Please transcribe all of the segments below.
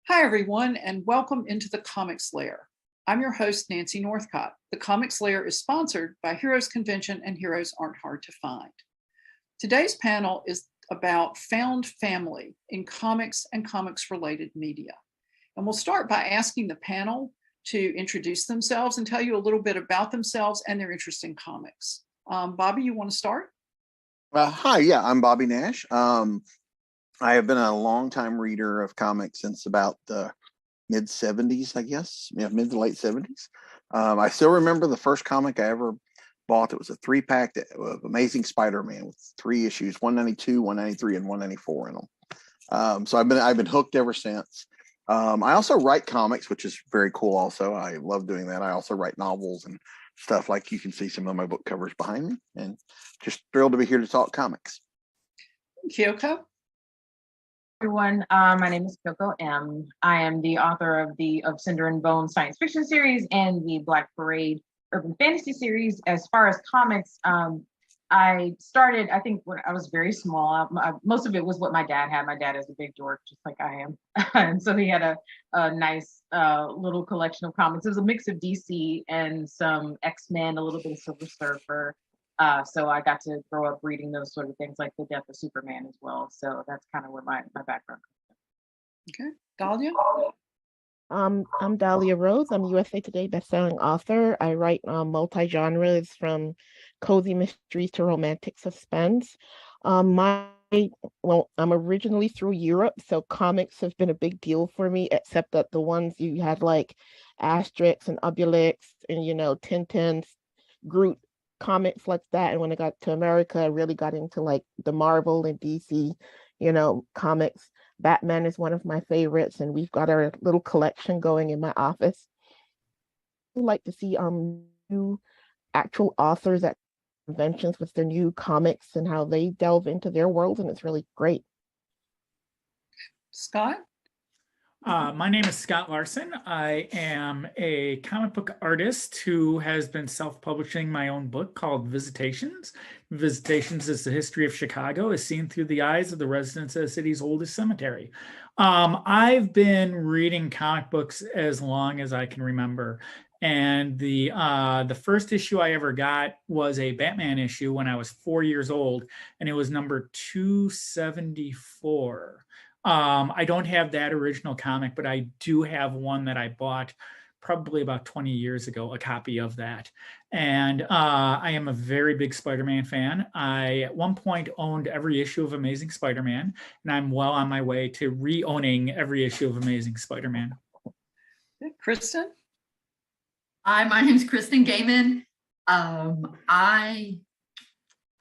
Hi, everyone, and welcome into the Comics Lair. I'm your host, Nancy Northcott. The Comics Lair is sponsored by Heroes Convention and Heroes Aren't Hard to Find. Today's panel is about found family in comics and comics-related media. And we'll start by asking the panel to introduce themselves and tell you a little bit about themselves and their interest in comics. Bobby, you want to start? Hi, I'm Bobby Nash. I have been a longtime reader of comics since about the mid 70s, I guess, mid to late 70s. I still remember the first comic I ever bought. It was a 3-pack of Amazing Spider-Man with 3 issues, 192, 193, and 194 in them. So I've been hooked ever since. I also write comics, which is very cool. Also, I love doing that. I also write novels and stuff, like you can see some of my book covers behind me, and just thrilled to be here to talk comics. Kyoko? Everyone, my name is Kyoko M. I am the author of Cinder and Bone science fiction series and the Black Parade urban fantasy series. As far as comics, I started, I think, when I was very small. Most of it was what my dad had. My dad is a big dork, just like I am. And so he had a nice little collection of comics. It was a mix of DC and some X-Men, a little bit of Silver Surfer. So I got to grow up reading those sort of things, like the death of Superman as well. So that's kind of where my background comes from. Okay, Dahlia? I'm Dahlia Rose. I'm USA Today bestselling author. I write multi-genres from cozy mysteries to romantic suspense. I'm originally through Europe, so comics have been a big deal for me, except that the ones you had like Asterix and Obelix and, Tintin, Groot, comics like that. And when I got to America, I really got into like the Marvel and DC, comics. Batman is one of my favorites, and we've got our little collection going in my office. I like to see new actual authors at conventions with their new comics and how they delve into their world, and it's really great. Scott? My name is Scott Larson. I am a comic book artist who has been self-publishing my own book called Visitations. Visitations is the history of Chicago as seen through the eyes of the residents of the city's oldest cemetery. I've been reading comic books as long as I can remember. And the first issue I ever got was a Batman issue when I was 4 years old, and it was number 274. I don't have that original comic, but I do have one that I bought probably about 20 years ago, a copy of that. And I am a very big Spider-Man fan. I, at one point, owned every issue of Amazing Spider-Man, and I'm well on my way to re-owning every issue of Amazing Spider-Man. Kristen? Hi, my name is Kristen Geaman. I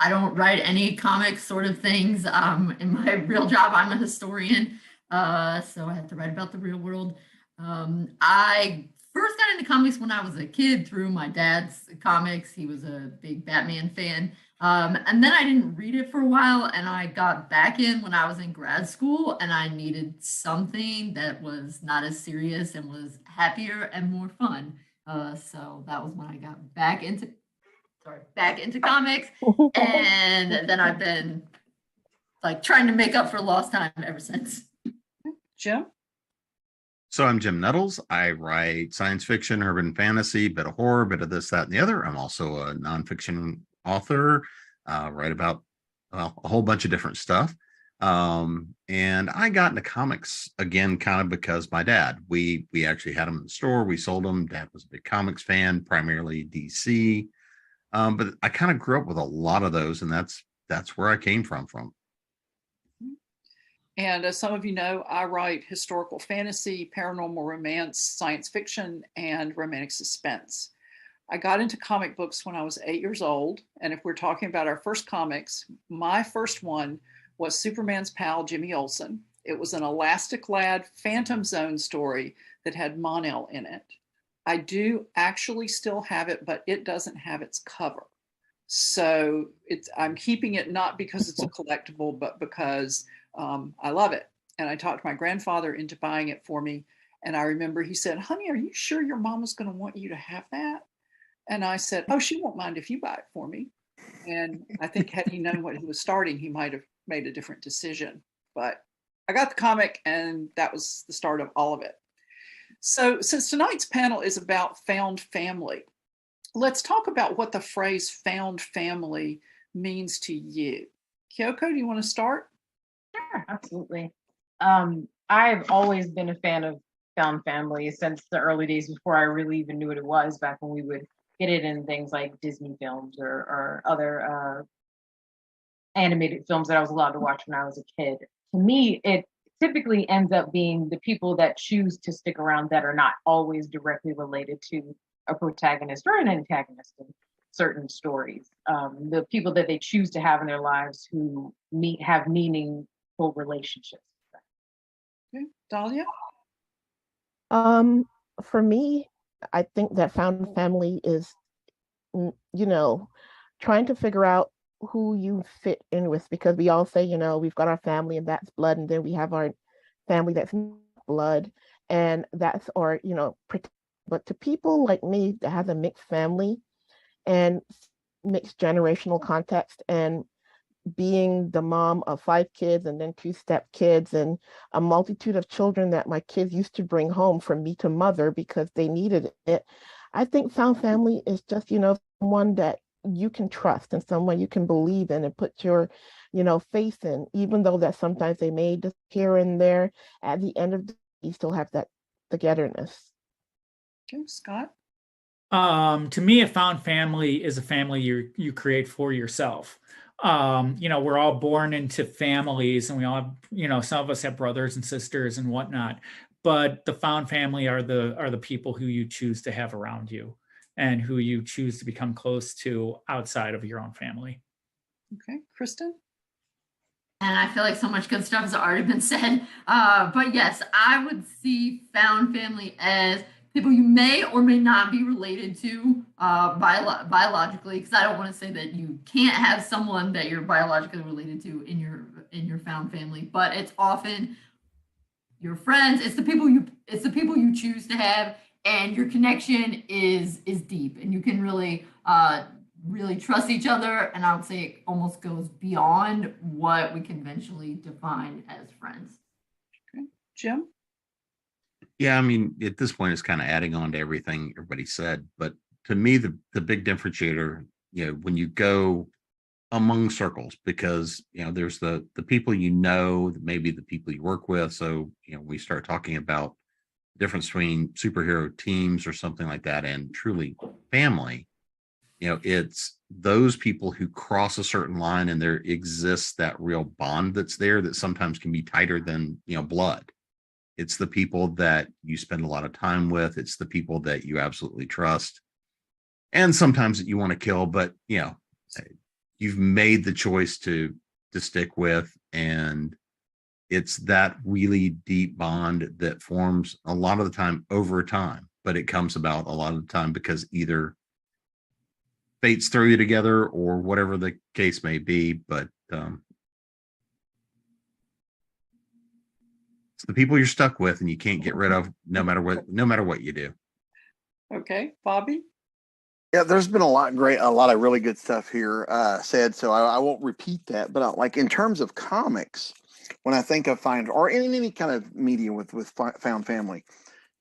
don't write any comics sort of things. In my real job, I'm a historian, so I have to write about the real world. I first got into comics when I was a kid through my dad's comics. He was a big Batman fan. And then I didn't read it for a while, and I got back in when I was in grad school, and I needed something that was not as serious and was happier and more fun. So that was when I got back into comics, and then I've been like trying to make up for lost time ever since. Jim? So I'm Jim Nettles. I write science fiction, urban fantasy, bit of horror, bit of this, that, and the other. I'm also a nonfiction author, write about a whole bunch of different stuff. And I got into comics again, kind of because my dad, we actually had them in the store. We sold them. Dad was a big comics fan, primarily DC. But I kind of grew up with a lot of those, and that's where I came from. And as some of you know, I write historical fantasy, paranormal romance, science fiction, and romantic suspense. I got into comic books when I was 8 years old. And if we're talking about our first comics, my first one was Superman's pal, Jimmy Olsen. It was an Elastic Lad Phantom Zone story that had Mon-El in it. I do actually still have it, but it doesn't have its cover. So I'm keeping it not because it's a collectible, but because I love it. And I talked my grandfather into buying it for me. And I remember he said, "Honey, are you sure your mama's going to want you to have that?" And I said, "Oh, she won't mind if you buy it for me." And I think had he known what he was starting, he might have made a different decision. But I got the comic, and that was the start of all of it. So since tonight's panel is about found family, let's talk about what the phrase found family means to you. Kyoko, do you want to start? Sure, absolutely. I've always been a fan of found family since the early days before I really even knew what it was, back when we would get it in things like Disney films or other animated films that I was allowed to watch when I was a kid. To me, it typically ends up being the people that choose to stick around that are not always directly related to a protagonist or an antagonist in certain stories. The people that they choose to have in their lives who have meaningful relationships. Okay. Dahlia? For me, I think that found family is, trying to figure out who you fit in with, because we all say, we've got our family and that's blood, and then we have our family that's not blood, and that's our, but to people like me that has a mixed family and mixed generational context, and being the mom of 5 kids and then 2 step kids and a multitude of children that my kids used to bring home from me to mother because they needed it. I think found family is just, someone that you can trust and someone you can believe in and put your, faith in, even though that sometimes they may just here and there. At the end of the day, you still have that togetherness. Okay, Scott? To me, a found family is a family you create for yourself. We're all born into families, and we all have, some of us have brothers and sisters and whatnot. But the found family are the people who you choose to have around you and who you choose to become close to outside of your own family. Okay, Kristen? And I feel like so much good stuff has already been said. But yes, I would see found family as people you may or may not be related to biologically, because I don't want to say that you can't have someone that you're biologically related to in your found family, but it's often your friends. It's the people you choose to have, and your connection is deep, and you can really really trust each other. And I would say it almost goes beyond what we conventionally define as friends. Okay. Jim? Yeah, I mean, at this point, it's kind of adding on to everything everybody said. But to me, the big differentiator, when you go among circles, because there's the people maybe the people you work with. So we start talking about the difference between superhero teams or something like that, and truly family. It's those people who cross a certain line, and there exists that real bond that's there that sometimes can be tighter than blood. It's the people that you spend a lot of time with. It's the people that you absolutely trust, and sometimes that you want to kill, but you've made the choice to stick with. And it's that really deep bond that forms a lot of the time over time, but it comes about a lot of the time because either fates throw you together or whatever the case may be. But it's the people you're stuck with and you can't get rid of no matter what you do. Okay, Bobby? Yeah, there's been a lot of really good stuff here said, so I won't repeat that. But like in terms of comics, when I think of or in any kind of media with found family,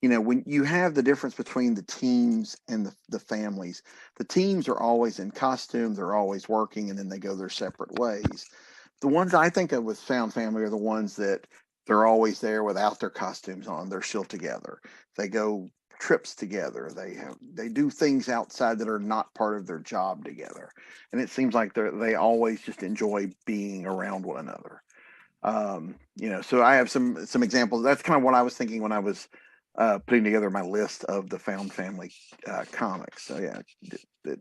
when you have the difference between the teams and the families, the teams are always in costume, they're always working, and then they go their separate ways. The ones I think of with found family are the ones that they're always there without their costumes on. They're still together. They go trips together. They do things outside that are not part of their job together, and it seems like they always just enjoy being around one another. So I have some examples. That's kind of what I was thinking when I was putting together my list of the found family comics. So yeah,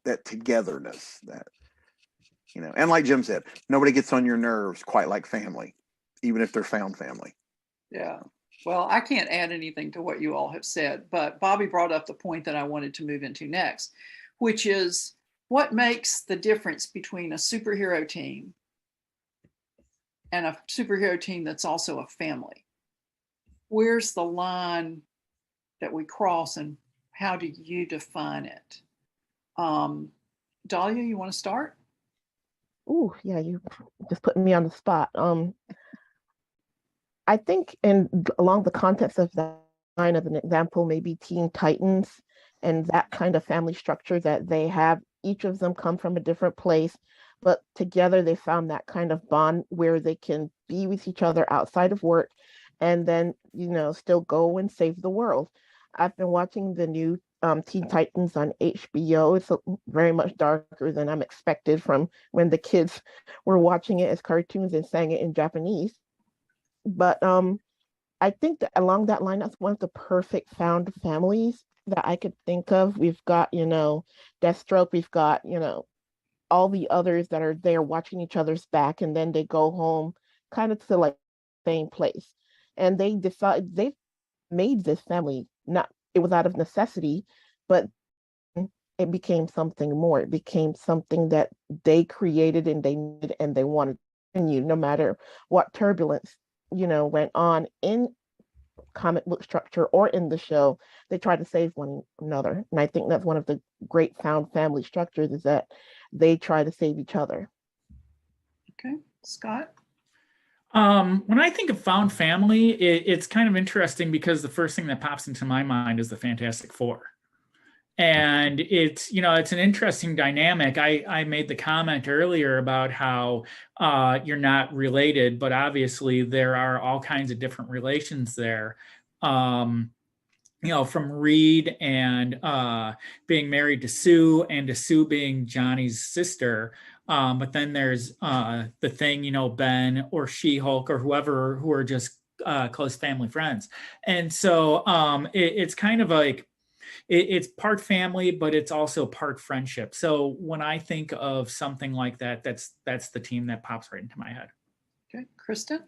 that togetherness, that and like Jim said, nobody gets on your nerves quite like family, even if they're found family. Yeah. Well, I can't add anything to what you all have said, but Bobby brought up the point that I wanted to move into next, which is what makes the difference between a superhero team and a superhero team that's also a family. Where's the line that we cross, and how do you define it? Dahlia, you want to start? Oh, yeah, you just putting me on the spot. I think, along the context of that line, of an example, maybe Teen Titans and that kind of family structure that they have. Each of them come from a different place, but together they found that kind of bond where they can be with each other outside of work, and then still go and save the world. I've been watching the new Teen Titans on HBO. It's very much darker than I'm expected from when the kids were watching it as cartoons and sang it in Japanese. But I think that along that line, that's one of the perfect found families that I could think of. We've got, Deathstroke, we've got, all the others that are there watching each other's back, and then they go home kind of to like the same place. And they made this family, not it was out of necessity, but it became something more. It became something that they created and they needed and they wanted to continue no matter what turbulence went on in comic book structure or in the show. They try to save one another, and I think that's one of the great found family structures, is that they try to save each other. Okay, Scott. When I think of found family, it's kind of interesting because the first thing that pops into my mind is the Fantastic Four. And it's an interesting dynamic. I made the comment earlier about how you're not related, but obviously there are all kinds of different relations there. From Reed and being married to Sue, and to Sue being Johnny's sister. But then there's the Thing, Ben or She-Hulk or whoever, who are just close family friends. And so it's kind of like, it's part family, but it's also part friendship. So when I think of something like that, that's the team that pops right into my head. Okay, Kristen.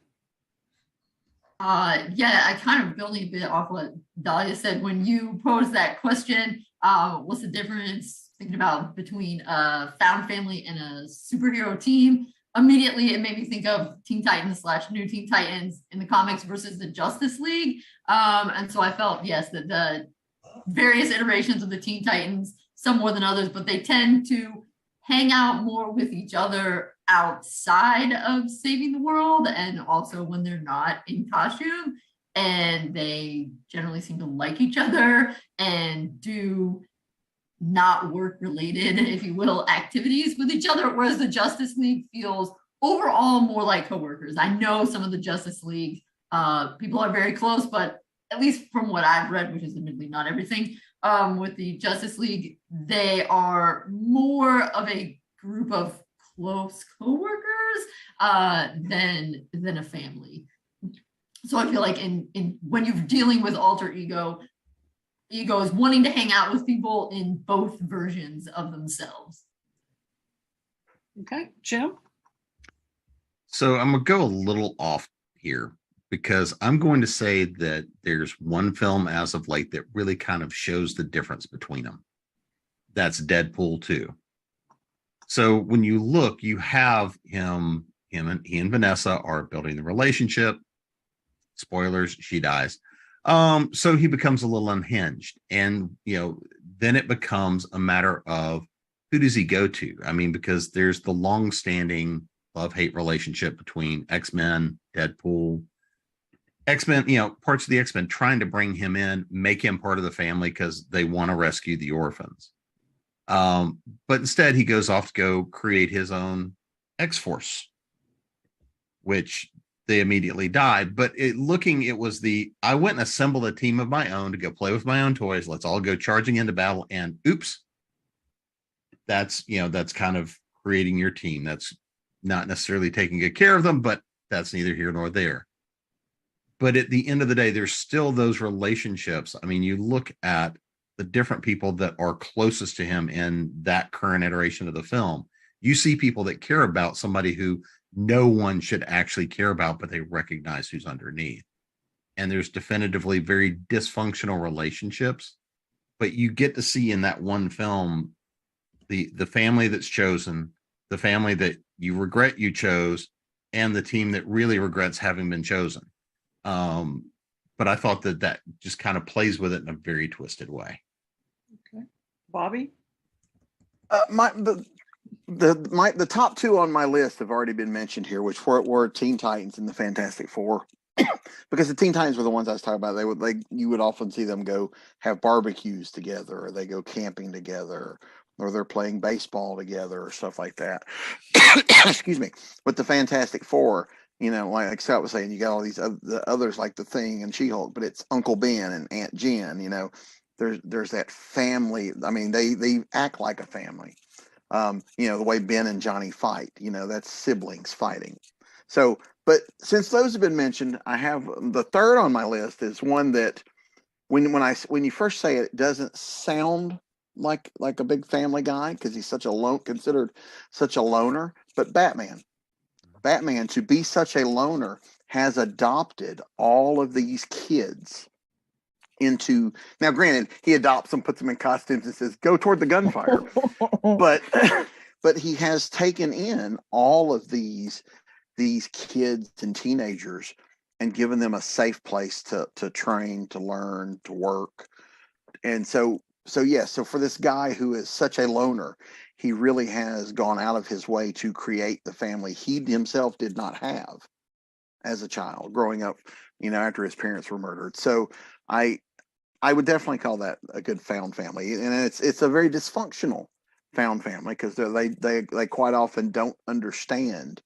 Yeah, I kind of building a bit off what Dahlia said when you posed that question. What's the difference, thinking about between a found family and a superhero team? Immediately, it made me think of Teen Titans / New Teen Titans in the comics versus the Justice League. And so I felt, yes, that the various iterations of the Teen Titans, some more than others, but they tend to hang out more with each other outside of saving the world, and also when they're not in costume, and they generally seem to like each other and do not work related, if you will, activities with each other, whereas the Justice League feels overall more like coworkers. I know some of the Justice League people are very close, but at least from what I've read, which is admittedly not everything, with the Justice League, they are more of a group of close coworkers than a family. So I feel like in when you're dealing with alter egos wanting to hang out with people in both versions of themselves. Okay, Jim. So I'm gonna go a little off here, because I'm going to say that there's one film as of late that really kind of shows the difference between them. That's Deadpool 2. So when you look, you have he and Vanessa are building the relationship. Spoilers, she dies. So he becomes a little unhinged. And, then it becomes a matter of, who does he go to? I mean, because there's the long-standing love-hate relationship between X-Men, Deadpool, X-Men, parts of the X-Men trying to bring him in, make him part of the family because they want to rescue the orphans. But instead he goes off to go create his own X-Force, which they immediately died. But it was I went and assembled a team of my own to go play with my own toys. Let's all go charging into battle, and oops. That's kind of creating your team. That's not necessarily taking good care of them, but that's neither here nor there. But at the end of the day, there's still those relationships. I mean, you look at the different people that are closest to him in that current iteration of the film. You see people that care about somebody who no one should actually care about, but they recognize who's underneath. And there's definitively very dysfunctional relationships, but you get to see in that one film the family that's chosen, the family that you regret you chose, and the team that really regrets having been chosen. But I thought that just kind of plays with it in a very twisted way. Okay, Bobby. The top two on my list have already been mentioned here, which were Teen Titans and the Fantastic Four. because the Teen Titans were the ones I was talking about. You would often see them go have barbecues together, or they go camping together, or they're playing baseball together, or stuff like that. Excuse me. With the Fantastic Four, like Scott was saying, you got all these the others like the Thing and She-Hulk, but it's Uncle Ben and Aunt Jen. There's that family. I mean, they act like a family. The way Ben and Johnny fight. That's siblings fighting. So, but since those have been mentioned, I have the third on my list is one that when you first say it, it doesn't sound like a big family guy because he's considered such a loner. But Batman, to be such a loner, has adopted all of these kids into. Now, granted, he adopts them, puts them in costumes, and says, "Go toward the gunfire." but he has taken in all of these kids and teenagers and given them a safe place to train, to learn, to work. And so for this guy who is such a loner, he really has gone out of his way to create the family he himself did not have as a child growing up, after his parents were murdered. So I would definitely call that a good found family. And it's a very dysfunctional found family because they quite often don't understand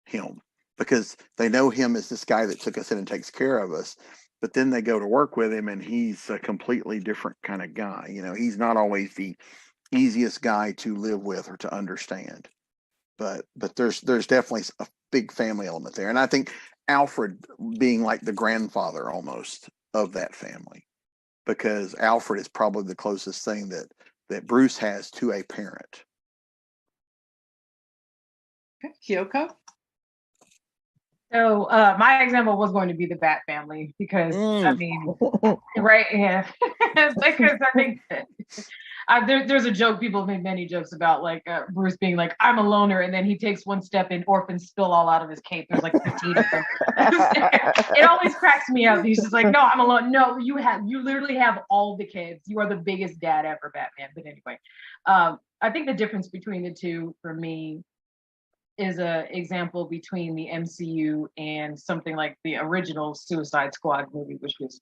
him because they know him as this guy that took us in and takes care of us. But then they go to work with him and he's a completely different kind of guy. He's not always the easiest guy to live with or to understand. But there's definitely a big family element there. And I think Alfred being like the grandfather almost of that family, because Alfred is probably the closest thing that Bruce has to a parent. Okay. Kyoko? So my example was going to be the Bat family because I mean, right? Yeah, because I think there's a joke. People have made many jokes about like Bruce being like, "I'm a loner," and then he takes one step and orphans spill all out of his cape. There's like 15 of them. It always cracks me up. He's just like, "No, I'm alone." No, you literally have all the kids. You are the biggest dad ever, Batman. But anyway, I think the difference between the two for me is an example between the MCU and something like the original Suicide Squad movie, which was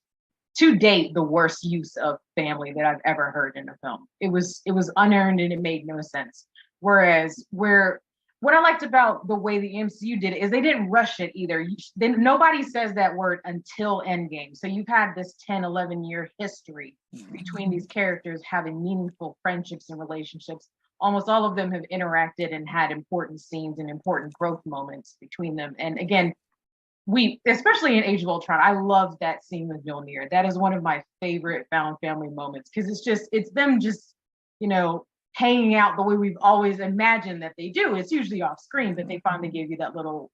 to date the worst use of family that I've ever heard in a film. It was unearned and it made no sense. Whereas what I liked about the way the MCU did it is they didn't rush it either. Nobody says that word until Endgame. So you've had this 10, 11-year history between these characters having meaningful friendships and relationships. Almost all of them have interacted and had important scenes and important growth moments between them. And again, especially in Age of Ultron, I love that scene with Mjolnir. That is one of my favorite found family moments because it's them just, hanging out the way we've always imagined that they do. It's usually off screen, but they finally gave you that little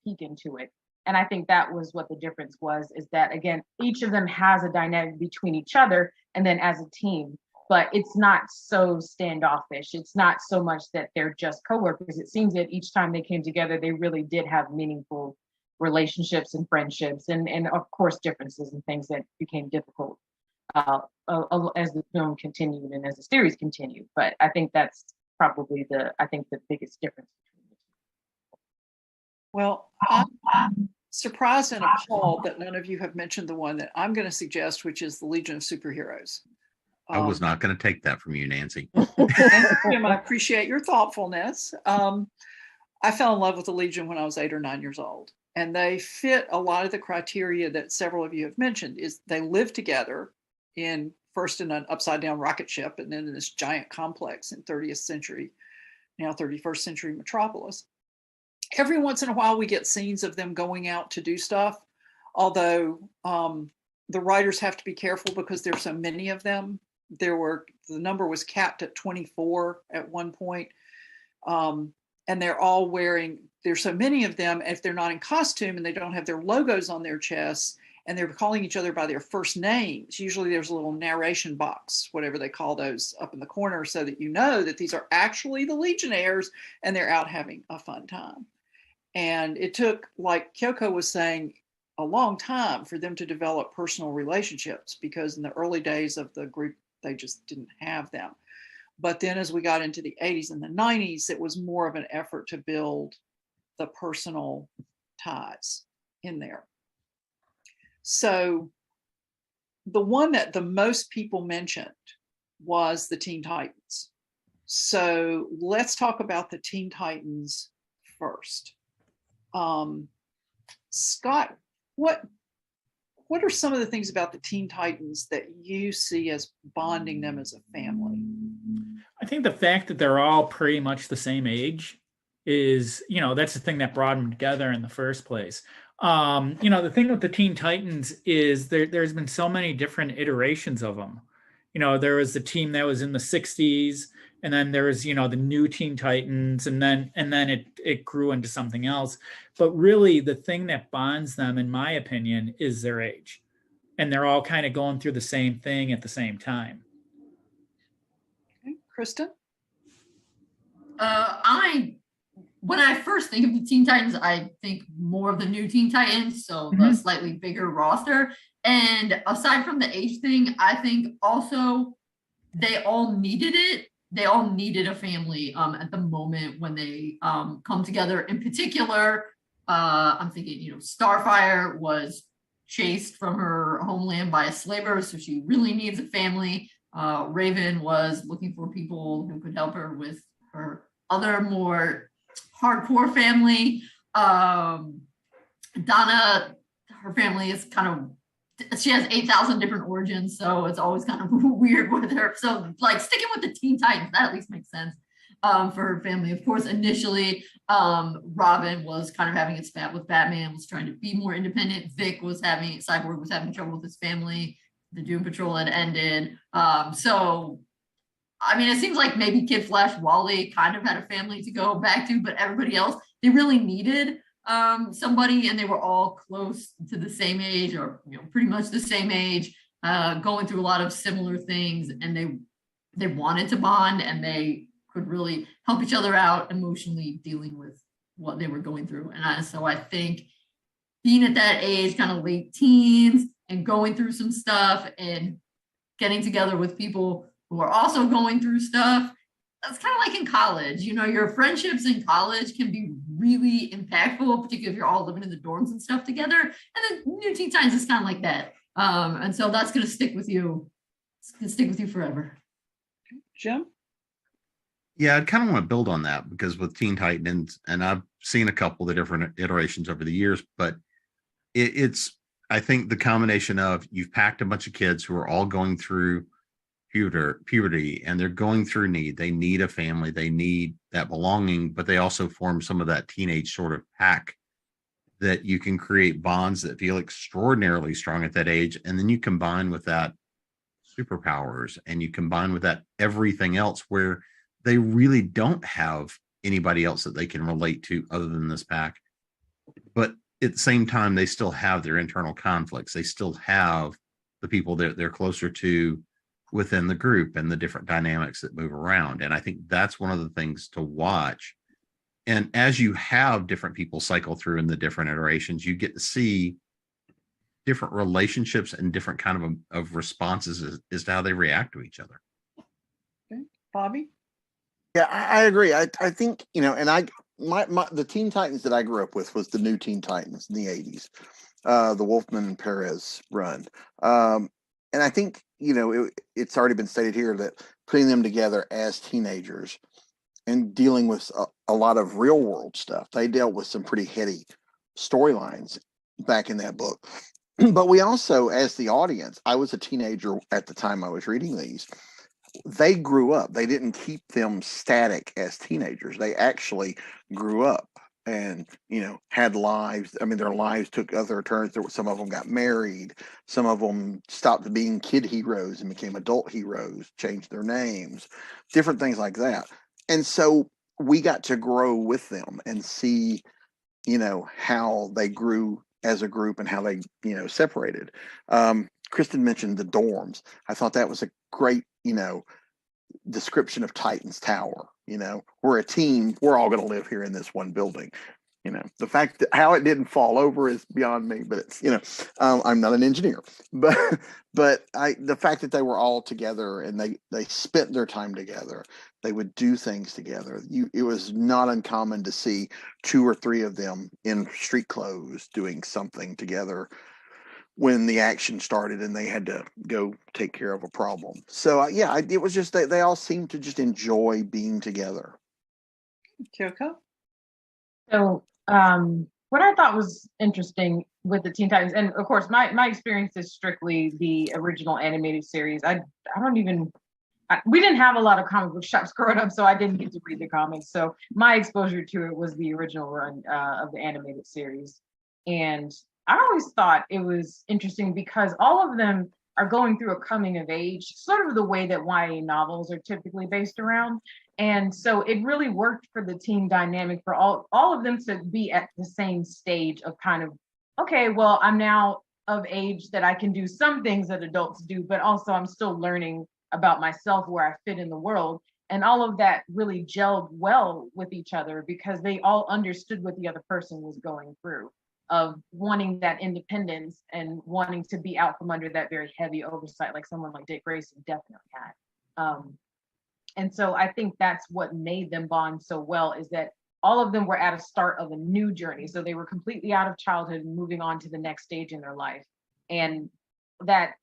peek into it. And I think that was what the difference was, is that, again, each of them has a dynamic between each other and then as a team. But it's not so standoffish. It's not so much that they're just coworkers. It seems that each time they came together, they really did have meaningful relationships and friendships, and of course differences and things that became difficult as the film continued and as the series continued. But I think that's probably the biggest difference between the two. Well, I'm surprised and appalled that none of you have mentioned the one that I'm going to suggest, which is the Legion of Superheroes. I was not going to take that from you, Nancy. Jim, I appreciate your thoughtfulness. I fell in love with the Legion when I was 8 or 9 years old, and they fit a lot of the criteria that several of you have mentioned. Is they live together first in an upside down rocket ship, and then in this giant complex in 30th century, now 31st century metropolis. Every once in a while, we get scenes of them going out to do stuff, although the writers have to be careful because there's so many of them. The number was capped at 24 at one point. And they're all there's so many of them, if they're not in costume and they don't have their logos on their chests and they're calling each other by their first names, usually there's a little narration box, whatever they call those, up in the corner, so that you know that these are actually the Legionnaires and they're out having a fun time. And it took, like Kyoko was saying, a long time for them to develop personal relationships, because in the early days of the group, they just didn't have them. But then as we got into the 80s and the 90s, it was more of an effort to build the personal ties in there. So the one that the most people mentioned was the Teen Titans. So let's talk about the Teen Titans first. Scott, what are some of the things about the Teen Titans that you see as bonding them as a family? I think the fact that they're all pretty much the same age is, that's the thing that brought them together in the first place. The thing with the Teen Titans is there's been so many different iterations of them. There was the team that was in the 60s, and then there was, the new Teen Titans, and then it grew into something else. But really the thing that bonds them, in my opinion, is their age. And they're all kind of going through the same thing at the same time. Okay. Kristen? When I first think of the Teen Titans, I think more of the new Teen Titans, so the slightly bigger roster. And aside from the age thing, I think also they all needed it. They all needed a family at the moment when they come together. In particular, I'm thinking, Starfire was chased from her homeland by a slaver, so she really needs a family. Raven was looking for people who could help her with her other more hardcore family. Donna, her family is she has 8,000 different origins, so it's always kind of weird with her. So sticking with the Teen Titans, that at least makes sense for her family. Of course, initially, Robin was kind of having a spat with Batman, was trying to be more independent. Cyborg was having trouble with his family. The Doom Patrol had ended. So, it seems like maybe Kid Flash, Wally kind of had a family to go back to, but everybody else, they really needed somebody, and they were all close to the same age, or pretty much the same age, going through a lot of similar things, and they wanted to bond, and they could really help each other out emotionally, dealing with what they were going through. And so I think being at that age, kind of late teens, and going through some stuff and getting together with people who are also going through stuff, that's kind of like in college. Your friendships in college can be really impactful, particularly if you're all living in the dorms and stuff together. And then New Teen Titans is kind of like that. And so that's going to stick with you. It's going to stick with you forever. Jim? Yeah, I kind of want to build on that, because with Teen Titans, and I've seen a couple of the different iterations over the years, but it's, I think the combination of, you've packed a bunch of kids who are all going through puberty, and they're going through need. They need a family. They need that belonging, but they also form some of that teenage sort of pack that you can create bonds that feel extraordinarily strong at that age. And then you combine with that superpowers, and you combine with that everything else, where they really don't have anybody else that they can relate to other than this pack. But at the same time, they still have their internal conflicts. They still have the people that they're closer to within the group, and the different dynamics that move around. And I think that's one of the things to watch. And as you have different people cycle through in the different iterations, you get to see different relationships and different kind of responses as to how they react to each other. Okay. Bobby? Yeah, I agree. I think, and the Teen Titans that I grew up with was the new Teen Titans in the 80s, the Wolfman and Perez run. And I think, it's already been stated here that putting them together as teenagers and dealing with a lot of real world stuff, they dealt with some pretty heady storylines back in that book. But we also, as the audience, I was a teenager at the time I was reading these. They grew up. They didn't keep them static as teenagers. They actually grew up and, had lives. Their lives took other turns. Some of them got married. Some of them stopped being kid heroes and became adult heroes, changed their names, different things like that. And so we got to grow with them and see, how they grew as a group and how they, separated. Kristen mentioned the dorms. I thought that was a great, description of Titan's Tower. We're a team. We're all going to live here in this one building. The fact that how it didn't fall over is beyond me, but it's, I'm not an engineer, but the fact that they were all together and they spent their time together, they would do things together. It was not uncommon to see 2 or 3 of them in street clothes doing something together, when the action started and they had to go take care of a problem. So yeah, it was just that they all seemed to just enjoy being together. Kyoko? So what I thought was interesting with the Teen Titans, and of course my experience is strictly the original animated series. We didn't have a lot of comic book shops growing up, so I didn't get to read the comics. So my exposure to it was the original run of the animated series. And I always thought it was interesting because all of them are going through a coming of age, sort of the way that YA novels are typically based around. And so it really worked for the team dynamic for all of them to be at the same stage of kind of, okay, well, I'm now of age that I can do some things that adults do, but also I'm still learning about myself, where I fit in the world. And all of that really gelled well with each other because they all understood what the other person was going through, of wanting that independence and wanting to be out from under that very heavy oversight, like someone like Dick Grayson definitely had. And so I think that's what made them bond so well, is that all of them were at a start of a new journey. So they were completely out of childhood and moving on to the next stage in their life. And that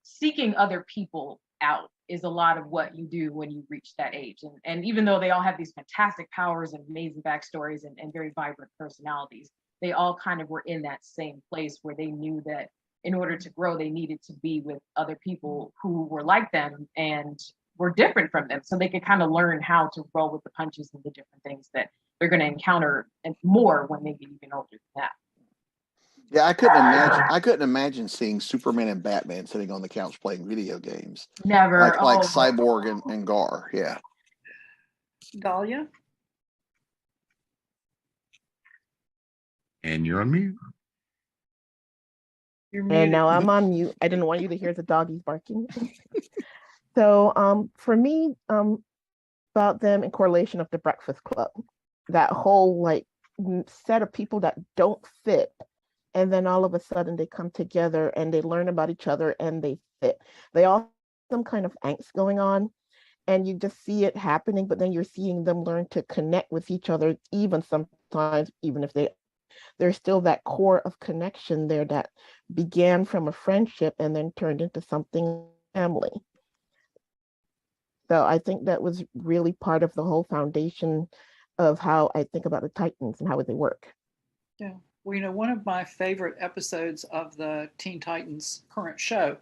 seeking other people out is a lot of what you do when you reach that age. And even though they all have these fantastic powers and amazing backstories and very vibrant personalities, they all kind of were in that same place where they knew that in order to grow, they needed to be with other people who were like them and were different from them, so they could kind of learn how to roll with the punches and the different things that they're going to encounter and more when they get even older than that. Yeah, I couldn't imagine seeing Superman and Batman sitting on the couch playing video games. Never. Like Cyborg and Gar. Yeah. Dahlia? And you're on mute. You're And muted. now I'm on mute. I didn't want you to hear the doggies barking. So for me, about them in correlation of the Breakfast Club, that whole like set of people that don't fit, and then all of a sudden they come together and they learn about each other and they fit. They all have some kind of angst going on, and you just see it happening, but then you're seeing them learn to connect with each other, even sometimes, even if there's still that core of connection there that began from a friendship and then turned into something family. So I think that was really part of the whole foundation of how I think about the Titans and how they work. Yeah. Well, one of my favorite episodes of the Teen Titans current show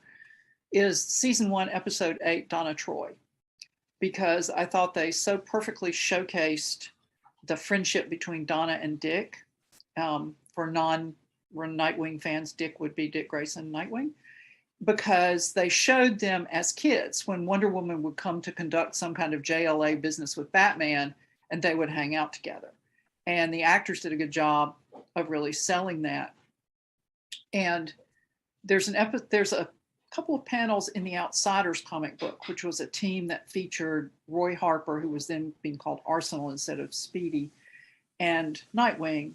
is season 1, episode 8, Donna Troy, because I thought they so perfectly showcased the friendship between Donna and Dick. For non-Nightwing fans, Dick would be Dick Grayson, Nightwing, because they showed them as kids when Wonder Woman would come to conduct some kind of JLA business with Batman, and they would hang out together. And the actors did a good job of really selling that. And there's a couple of panels in the Outsiders comic book, which was a team that featured Roy Harper, who was then being called Arsenal instead of Speedy, and Nightwing.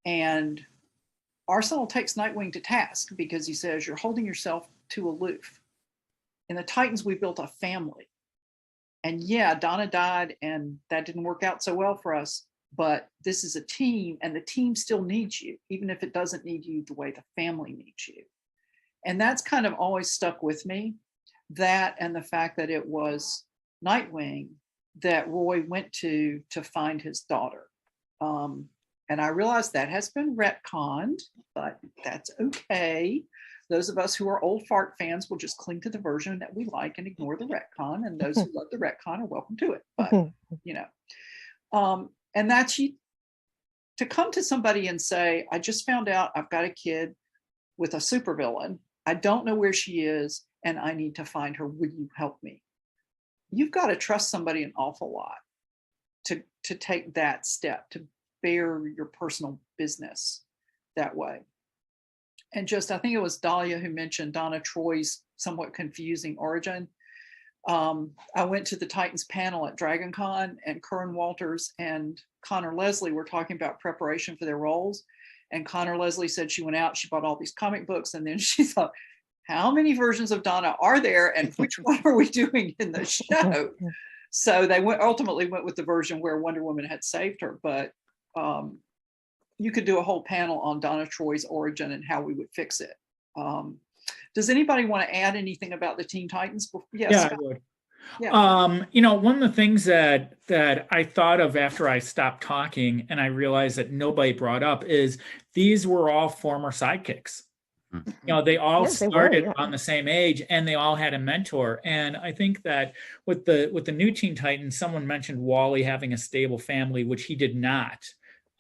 And Arsenal takes Nightwing to task because he says, you're holding yourself too aloof. In the Titans, we built a family. And yeah, Donna died and that didn't work out so well for us, but this is a team and the team still needs you, even if it doesn't need you the way the family needs you. And that's kind of always stuck with me, that and the fact that it was Nightwing that Roy went to find his daughter. And I realize that has been retconned, but that's okay. Those of us who are old fart fans will just cling to the version that we like and ignore the retcon. And those who love the retcon are welcome to it. But, and that's you to come to somebody and say, I just found out I've got a kid with a supervillain. I don't know where she is and I need to find her. Will you help me? You've got to trust somebody an awful lot to take that step, to bear your personal business that way. And just, I think it was Dahlia who mentioned Donna Troy's somewhat confusing origin. I went to the Titans panel at Dragon Con, and Curran Walters and Connor Leslie were talking about preparation for their roles. And Connor Leslie said she went out, she bought all these comic books, and then she thought, how many versions of Donna are there and which one are we doing in the show? So they ultimately went with the version where Wonder Woman had saved her. But you could do a whole panel on Donna Troy's origin and how we would fix it. Does anybody want to add anything about the Teen Titans? Yes, Yeah, I Scott. would. Yeah. You know, one of the things that I thought of after I stopped talking and I realized that nobody brought up is these were all former sidekicks. You know, they all Yes, they were, started yeah. on the same age and they all had a mentor. And I think that with the new Teen Titans, someone mentioned Wally having a stable family, which he did not.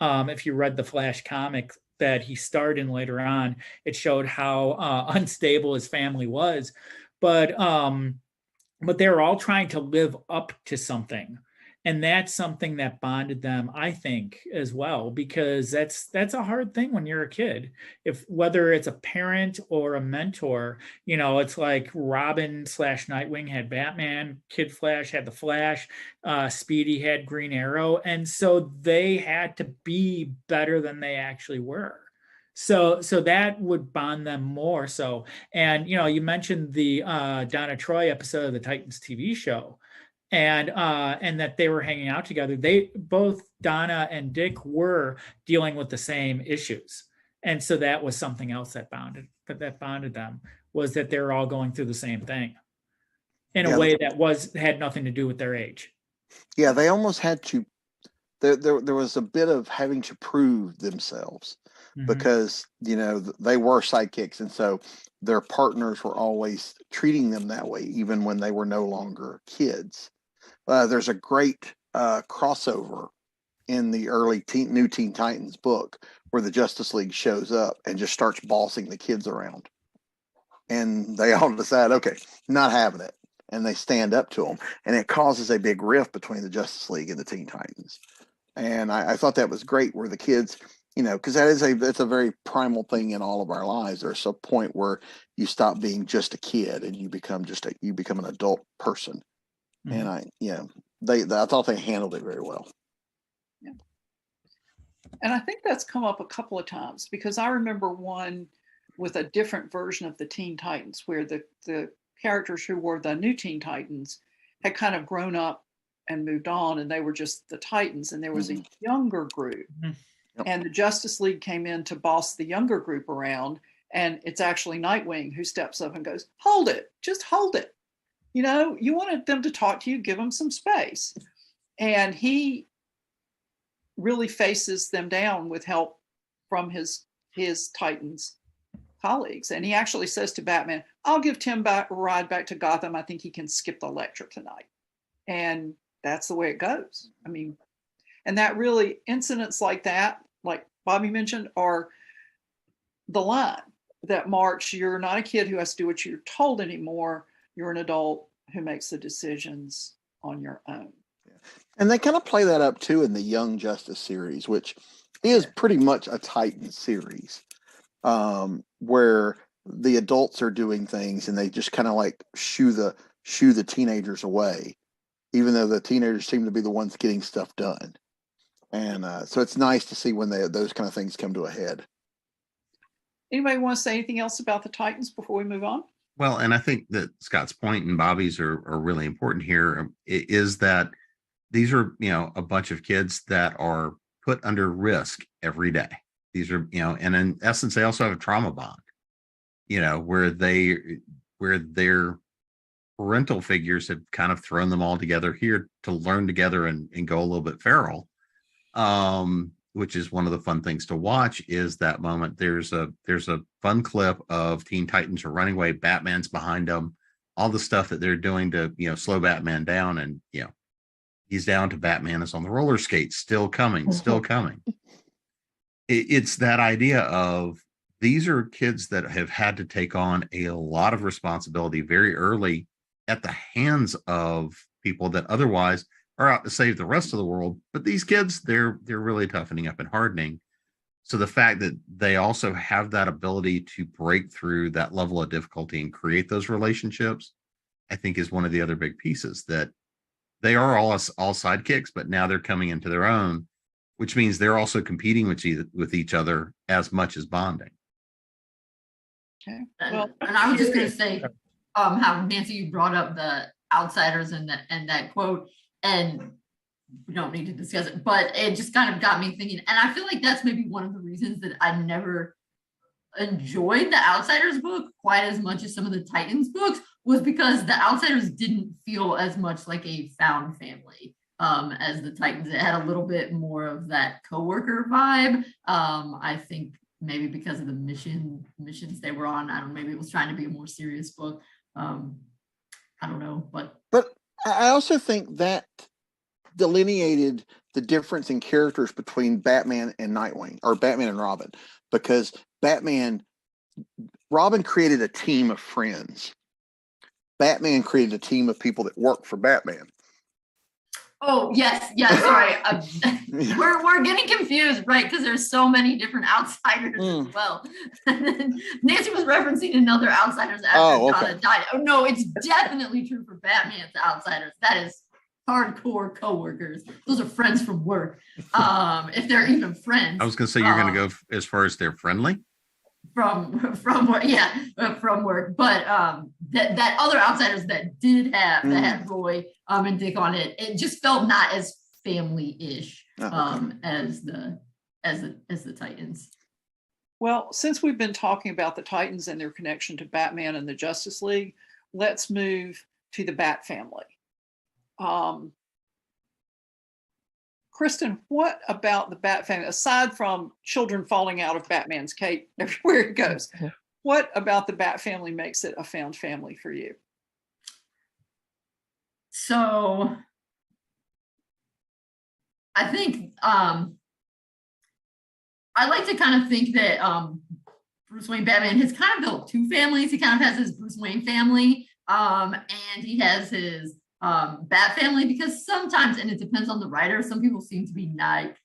If you read the Flash comic that he starred in later on, it showed how unstable his family was. But they were all trying to live up to something, and that's something that bonded them, I think, as well, because that's a hard thing when you're a kid. If whether it's a parent or a mentor, you know, it's like Robin slash Nightwing had Batman, Kid Flash had the Flash, Speedy had Green Arrow, and so they had to be better than they actually were. So that would bond them more so. And you know, you mentioned the Donna Troy episode of the Titans TV show, and that they were hanging out together. They both, Donna and Dick, were dealing with the same issues, and so that was something else that bonded them, was that they're all going through the same thing in a way that had nothing to do with their age. Yeah, they almost had to. There was a bit of having to prove themselves. Mhm. Because, you know, they were sidekicks, and so their partners were always treating them that way, even when they were no longer kids. There's a great crossover in the early New Teen Titans book where the Justice League shows up and just starts bossing the kids around. And they all decide, okay, not having it. And they stand up to them. And it causes a big rift between the Justice League and the Teen Titans. And I thought that was great, where the kids, you know, because it's a very primal thing in all of our lives. There's a point where you stop being just a kid and you become an adult person. Mhm. And I thought they handled it very well. Yeah. And I think that's come up a couple of times, because I remember one with a different version of the Teen Titans where the characters who were the new Teen Titans had kind of grown up and moved on, and they were just the Titans, and there was a younger group. Mhm. Yep. And the Justice League came in to boss the younger group around, and it's actually Nightwing who steps up and goes, hold it, just hold it. You know, you wanted them to talk to you, give them some space. And he really faces them down with help from his Titans colleagues. And he actually says to Batman, I'll give Tim a ride back to Gotham. I think he can skip the lecture tonight. And that's the way it goes. I mean, and that really, incidents like that, like Bobby mentioned, are the line that marks, you're not a kid who has to do what you're told anymore. You're an adult who makes the decisions on your own. And they kind of play that up too in the Young Justice series, which is pretty much a Titan series, where the adults are doing things and they just kind of like shoo the teenagers away, even though the teenagers seem to be the ones getting stuff done. And so it's nice to see when those kind of things come to a head. Anybody want to say anything else about the Titans before we move on? Well, and I think that Scott's point and Bobby's are really important here, is that these are, you know, a bunch of kids that are put under risk every day. These are, you know, and in essence, they also have a trauma bond, you know, where their parental figures have kind of thrown them all together here to learn together and go a little bit feral. Which is one of the fun things to watch, is that moment. There's a fun clip of Teen Titans are running away. Batman's behind them, all the stuff that they're doing to, you know, slow Batman down. And, you know, he's down to Batman is on the roller skates, still coming. It's that idea of these are kids that have had to take on a lot of responsibility very early at the hands of people that otherwise are out to save the rest of the world. But these kids, they're really toughening up and hardening. So the fact that they also have that ability to break through that level of difficulty and create those relationships, I think is one of the other big pieces, that they are all sidekicks, but now they're coming into their own, which means they're also competing with each other as much as bonding. Okay. Well, and I was just going to say how Nancy, you brought up the outsiders and that quote, and we don't need to discuss it, but it just kind of got me thinking. And I feel like that's maybe one of the reasons that I never enjoyed the Outsiders book quite as much as some of the Titans books was because the Outsiders didn't feel as much like a found family as the Titans. It had a little bit more of that coworker vibe. I think maybe because of the missions they were on. I don't know, maybe it was trying to be a more serious book. I don't know, but I also think that delineated the difference in characters between Batman and Nightwing, or Batman and Robin, because Robin created a team of friends. Batman created a team of people that work for Batman. Oh, yes. Sorry. We're getting confused, right? Because there's so many different outsiders as well. And then Nancy was referencing another outsiders after Donna died. Oh, no, it's definitely true for Batman's outsiders. That is hardcore coworkers. Those are friends from work. If they're even friends. I was going to say, you're going to go as far as they're friendly? From work, from work. But that other outsiders that did have that had Roy and Dick on it, it just felt not as family-ish as the Titans. Well, since we've been talking about the Titans and their connection to Batman and the Justice League, let's move to the Bat family. Kristen, what about the Bat family, aside from children falling out of Batman's cape everywhere it goes, what about the Bat family makes it a found family for you? So I think I like to kind of think that Bruce Wayne Batman has kind of built two families. He kind of has his Bruce Wayne family and he has his Bat family, because sometimes, and it depends on the writer, some people seem to be not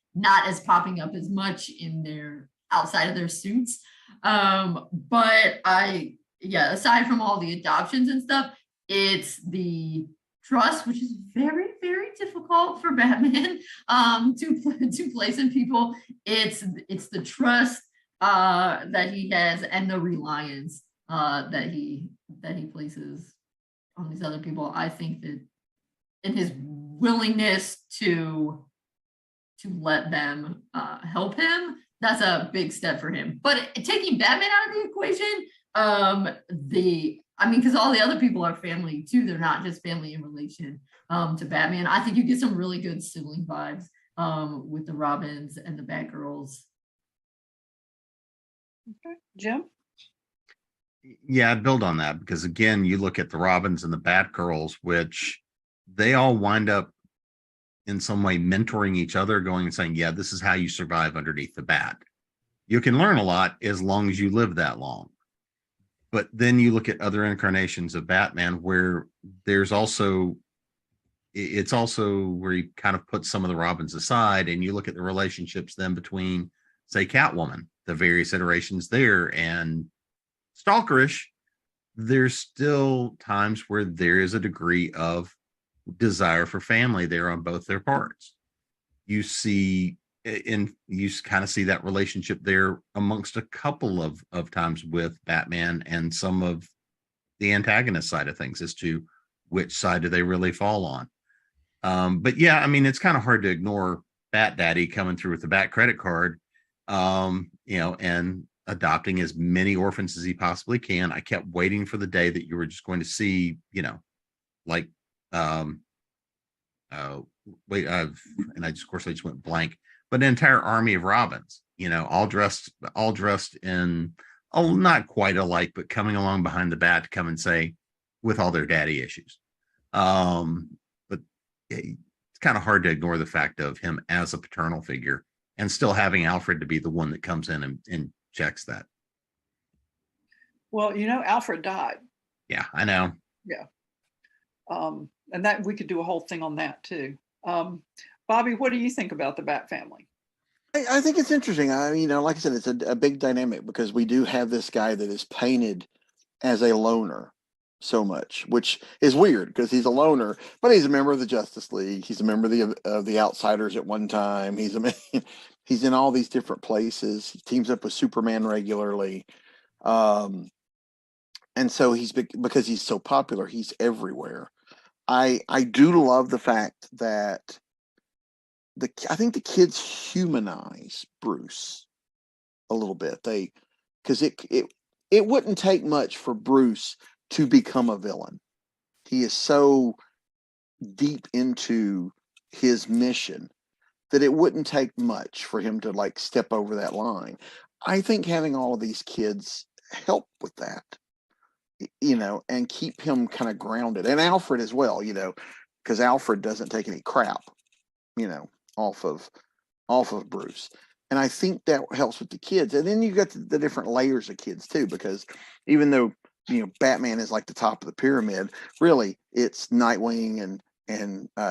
as popping up as much in their outside of their suits. But aside from all the adoptions and stuff, it's the trust, which is very, very difficult for Batman to place in people. It's the trust that he has and the reliance that he places on these other people. I think that in his willingness to let them help him, that's a big step for him. But taking Batman out of the equation, because all the other people are family too. They're not just family in relation to Batman. I think you get some really good sibling vibes with the Robins and the Batgirls. Okay, Jim? Yeah, I'd build on that, because again, you look at the Robins and the Batgirls, which they all wind up in some way mentoring each other, going and saying, yeah, this is how you survive underneath the bat. You can learn a lot as long as you live that long. But then you look at other incarnations of Batman where it's also where you kind of put some of the Robins aside, and you look at the relationships then between, say, Catwoman, the various iterations there, and Stalkerish. There's still times where there is a degree of desire for family there on both their parts. You kind of see that relationship there amongst a couple of times with Batman and some of the antagonist side of things as to which side do they really fall on. But yeah, I mean, it's kind of hard to ignore Bat Daddy coming through with the Bat credit card, and adopting as many orphans as he possibly can. I kept waiting for the day that you were just going to see, and I just went blank, but an entire army of Robins, all dressed in, not quite alike, but coming along behind the Bat to come and say, with all their daddy issues. But it's kind of hard to ignore the fact of him as a paternal figure, and still having Alfred to be the one that comes in and checks that. Well, Alfred died. Yeah, I know. Yeah. And that we could do a whole thing on that too. Bobby, what do you think about the Bat family? I think it's interesting. Like I said, it's a big dynamic, because we do have this guy that is painted as a loner so much, which is weird because he's a loner, but he's a member of the Justice League. He's a member of the Outsiders at one time. He's in all these different places. He teams up with Superman regularly. And so because he's so popular, he's everywhere. I do love the fact that I think the kids humanize Bruce a little bit. because it wouldn't take much for Bruce to become a villain. He is so deep into his mission that it wouldn't take much for him to like step over that line. I think having all of these kids help with that, you know, and keep him kind of grounded, and Alfred as well, you know, because Alfred doesn't take any crap, you know, off of Bruce. And I think that helps with the kids. And then you got the different layers of kids too, because even though, you know, Batman is like the top of the pyramid, really it's Nightwing and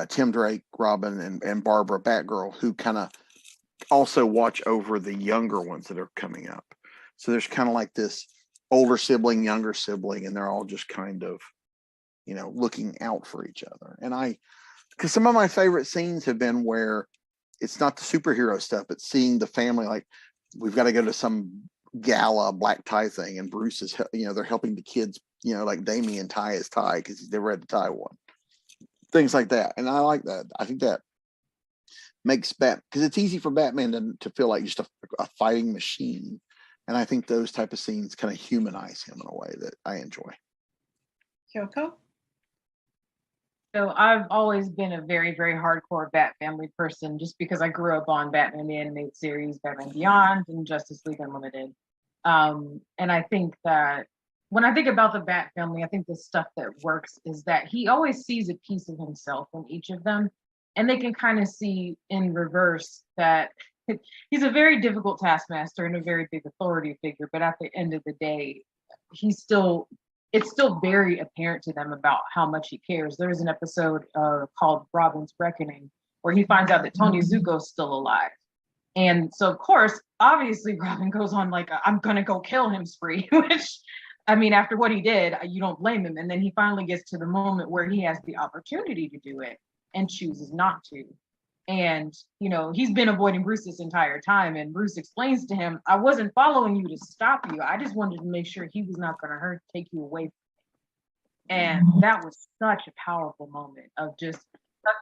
Tim Drake, Robin, and Barbara, Batgirl, who kind of also watch over the younger ones that are coming up. So there's kind of like this older sibling, younger sibling, and they're all just kind of, you know, looking out for each other. And because some of my favorite scenes have been where it's not the superhero stuff, it's seeing the family, like we've got to go to some gala black tie thing, and Bruce is, you know, they're helping the kids, you know, like Damien tie his tie because he's never had to tie one. Things like that. And I like that. I think that makes because it's easy for Batman to feel like just a fighting machine. And I think those type of scenes kind of humanize him in a way that I enjoy. Kyoko? So I've always been a very, very hardcore Bat Family person, just because I grew up on Batman the Animated Series, Batman Beyond, and Justice League Unlimited. And I think that when I think about the Bat Family, I think the stuff that works is that he always sees a piece of himself in each of them. And they can kind of see in reverse that he's a very difficult taskmaster and a very big authority figure. But at the end of the day, it's still very apparent to them about how much he cares. There's an episode called Robin's Reckoning, where he finds out that Tony Zuko's still alive. And so, of course, obviously, Robin goes on like, I'm going to go kill him spree, which, I mean, after what he did, you don't blame him. And then he finally gets to the moment where he has the opportunity to do it and chooses not to. And, you know, he's been avoiding Bruce this entire time. And Bruce explains to him, I wasn't following you to stop you. I just wanted to make sure he was not going to take you away from me. And that was such a powerful moment of just,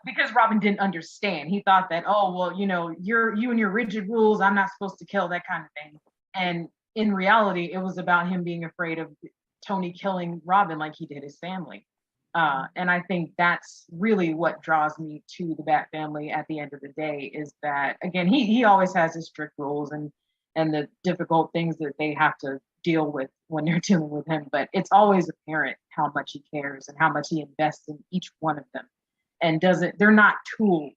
because Robin didn't understand. He thought that, oh, well, you know, you and your rigid rules, I'm not supposed to kill, that kind of thing. And in reality, it was about him being afraid of Tony killing Robin like he did his family. And I think that's really what draws me to the Bat Family at the end of the day, is that, again, he always has his strict rules and the difficult things that they have to deal with when they're dealing with him. But it's always apparent how much he cares and how much he invests in each one of them. And they're not tools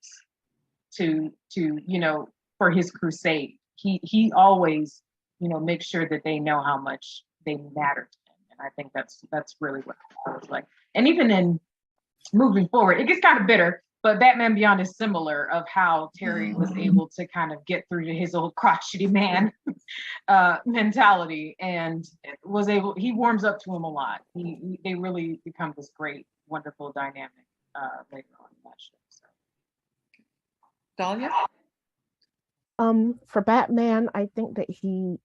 to you know, for his crusade. He always, you know, makes sure that they know how much they matter to him. And I think that's really what I was like. And even in moving forward, it gets kind of bitter, but Batman Beyond is similar of how Terry was able to kind of get through to his old crotchety man mentality, and he warms up to him a lot. They really become this great, wonderful dynamic later on in that show. So. Dahlia? For Batman, I think that he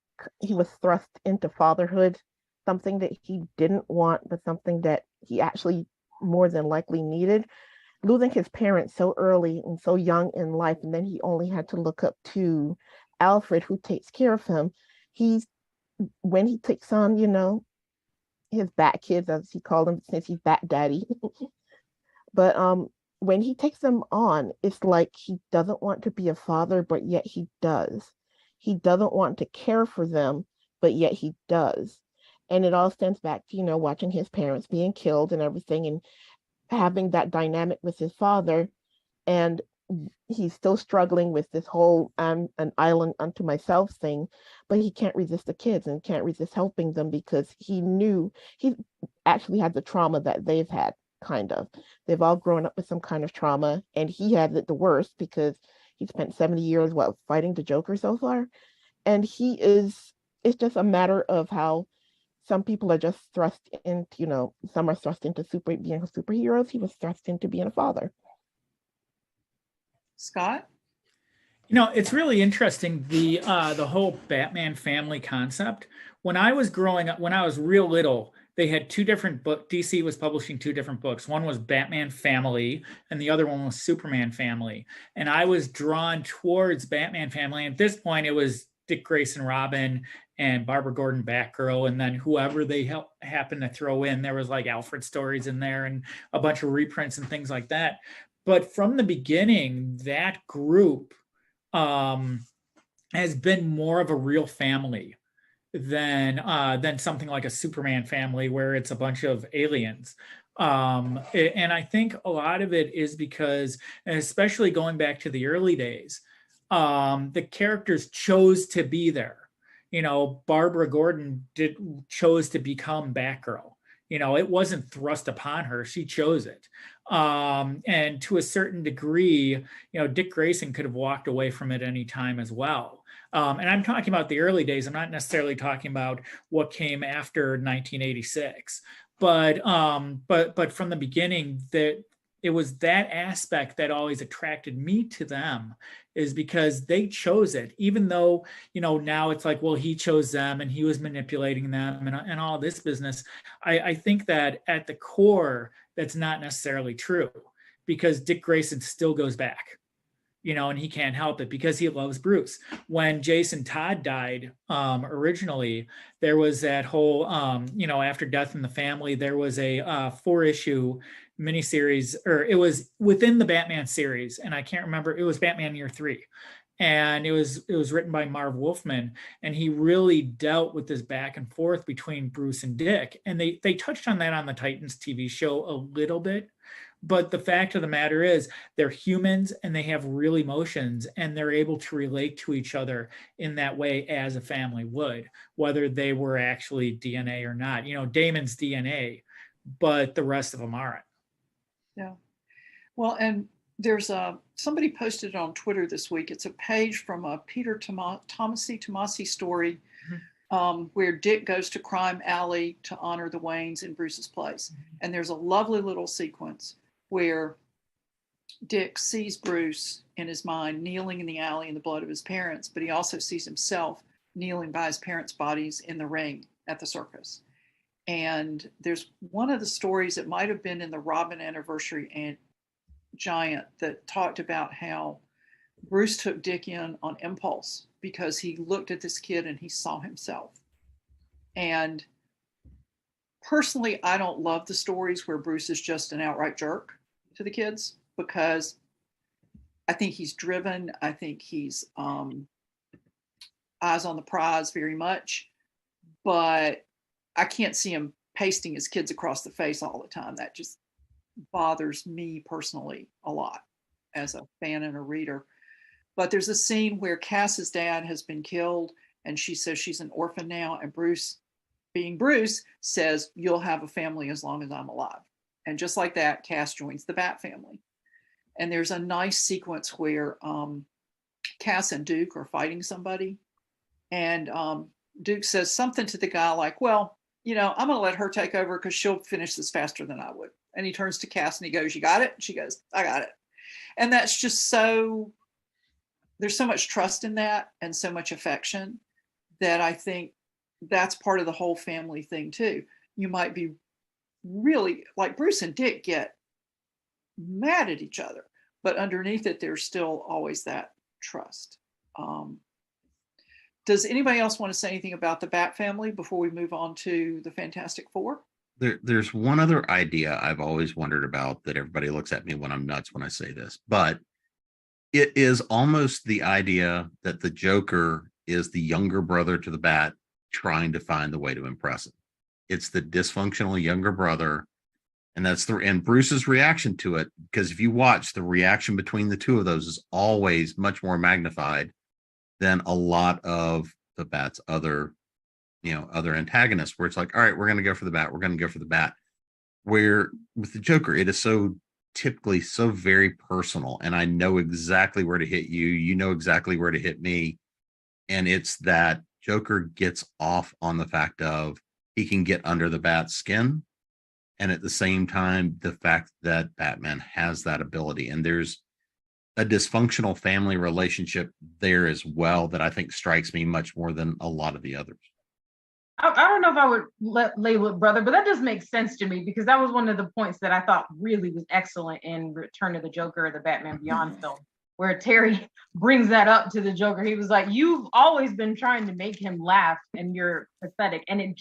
was thrust into fatherhood, something that he didn't want, but something that he actually more than likely needed. Losing his parents so early and so young in life, and then he only had to look up to Alfred, who takes care of him. When he takes on, you know, his Bat kids, as he called them, since he's Bat Daddy. But when he takes them on, it's like he doesn't want to be a father, but yet he does. He doesn't want to care for them, but yet he does. And it all stems back to, you know, watching his parents being killed and everything, and having that dynamic with his father. And he's still struggling with this whole I'm an island unto myself thing, but he can't resist the kids and can't resist helping them, because he knew he actually had the trauma that they've had. Kind of, they've all grown up with some kind of trauma, and he had it the worst because he spent 70 years fighting the Joker so far. And it's just a matter of how some people are just thrust into, you know, some are thrust into being superheroes. He was thrust into being a father. Scott? You know, it's really interesting, the whole Batman family concept. When I was growing up, when I was real little, they had two different books. DC was publishing two different books. One was Batman Family, and the other one was Superman Family. And I was drawn towards Batman Family. At this point, it was Dick Grayson, Robin, and Barbara Gordon Batgirl, and then whoever they happened to throw in. There was like Alfred stories in there and a bunch of reprints and things like that. But from the beginning, that group has been more of a real family than something like a Superman family where it's a bunch of aliens. And I think a lot of it is because, and especially going back to the early days, the characters chose to be there. You know, Barbara Gordon chose to become Batgirl. You know, it wasn't thrust upon her; she chose it. And to a certain degree, you know, Dick Grayson could have walked away from it any time as well. And I'm talking about the early days. I'm not necessarily talking about what came after 1986. But from the beginning, that it was that aspect that always attracted me to them, is because they chose it, even though, you know, now it's like, well, he chose them and he was manipulating them and all this business. I think that at the core, that's not necessarily true, because Dick Grayson still goes back, you know, and he can't help it because he loves Bruce. When Jason Todd died, originally, there was that whole, you know, after Death in the Family, there was a 4-issue miniseries, or it was within the Batman series, and I can't remember. It was Batman Year 3, and it was written by Marv Wolfman, and he really dealt with this back and forth between Bruce and Dick, and they touched on that on the Titans TV show a little bit. But the fact of the matter is, they're humans and they have real emotions, and they're able to relate to each other in that way as a family would, whether they were actually DNA or not. You know, Damon's DNA, but the rest of them aren't. Yeah. Well, and there's somebody posted on Twitter this week. It's a page from a Peter Tomasi story, where Dick goes to Crime Alley to honor the Waynes in Bruce's place. And there's a lovely little sequence where Dick sees Bruce in his mind kneeling in the alley in the blood of his parents, but he also sees himself kneeling by his parents' bodies in the ring at the circus. And there's one of the stories, it might have been in the Robin Anniversary and Giant, that talked about how Bruce took Dick in on impulse because he looked at this kid and he saw himself. And personally, I don't love the stories where Bruce is just an outright jerk to the kids, because I think he's driven. I think he's eyes on the prize very much, but I can't see him pasting his kids across the face all the time. That just bothers me personally a lot as a fan and a reader. But there's a scene where Cass's dad has been killed, and she says she's an orphan now, and Bruce, being Bruce, says, "You'll have a family as long as I'm alive." And just like that, Cass joins the Bat family. And there's a nice sequence where Cass and Duke are fighting somebody, and Duke says something to the guy like, "Well, you know, I'm going to let her take over because she'll finish this faster than I would." And he turns to Cass and he goes, "You got it?" And she goes, "I got it." And that's just so, there's so much trust in that and so much affection that I think that's part of the whole family thing too. You might be really, like Bruce and Dick get mad at each other, but underneath it, there's still always that trust. Does anybody else want to say anything about the Bat family before we move on to the Fantastic Four? There's one other idea I've always wondered about that everybody looks at me when I'm nuts when I say this, but it is almost the idea that the Joker is the younger brother to the Bat trying to find the way to impress him. It's the dysfunctional younger brother. And and Bruce's reaction to it, because if you watch, the reaction between the two of those is always much more magnified than a lot of the Bat's other antagonists, where it's like, all right, we're going to go for the Bat. We're going to go for the Bat. Where with the Joker, it is so typically so very personal. And I know exactly where to hit you. You know exactly where to hit me. And it's that Joker gets off on the fact of he can get under the Bat's skin. And at the same time, the fact that Batman has that ability, and there's a dysfunctional family relationship there as well that I think strikes me much more than a lot of the others. I don't know if I would label it brother, but that does make sense to me, because that was one of the points that I thought really was excellent in Return of the Joker, the Batman Beyond film, where Terry brings that up to the Joker. He was like, "You've always been trying to make him laugh, and you're pathetic." And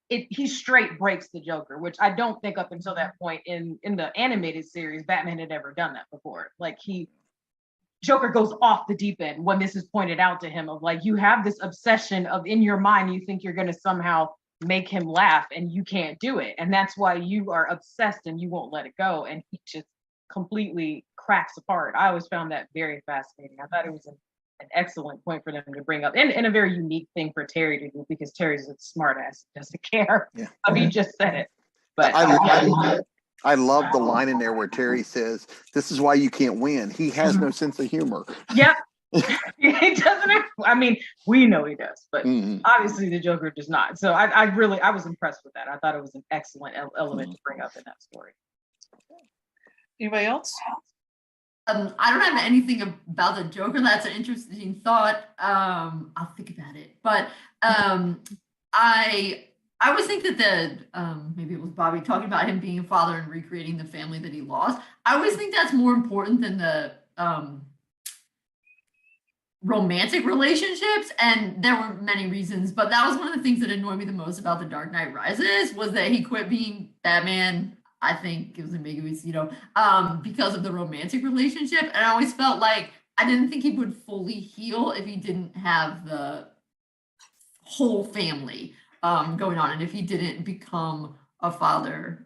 he straight breaks the Joker, which I don't think up until that point in the animated series, Batman had ever done that before. Like Joker goes off the deep end when this is pointed out to him of like, you have this obsession of in your mind, you think you're going to somehow make him laugh and you can't do it. And that's why you are obsessed and you won't let it go. And he just completely cracks apart. I always found that very fascinating. I thought it was an excellent point for them to bring up and a very unique thing for Terry to do because Terry's a smart ass, doesn't care. Yeah. He just said it. But I love the line in there where Terry says, "This is why you can't win." He has no sense of humor. Yep. He doesn't. I mean, we know he does, but obviously the Joker does not. So I was impressed with that. I thought it was an excellent element to bring up in that story. Anybody else? I don't have anything about the Joker. That's an interesting thought. I'll think about it. But I always think that maybe it was Bobby talking about him being a father and recreating the family that he lost. I always think that's more important than the romantic relationships, and there were many reasons, but that was one of the things that annoyed me the most about The Dark Knight Rises was that he quit being Batman. I think it was ambiguous, because of the romantic relationship, and I always felt like I didn't think he would fully heal if he didn't have the whole family going on, and if he didn't become a father.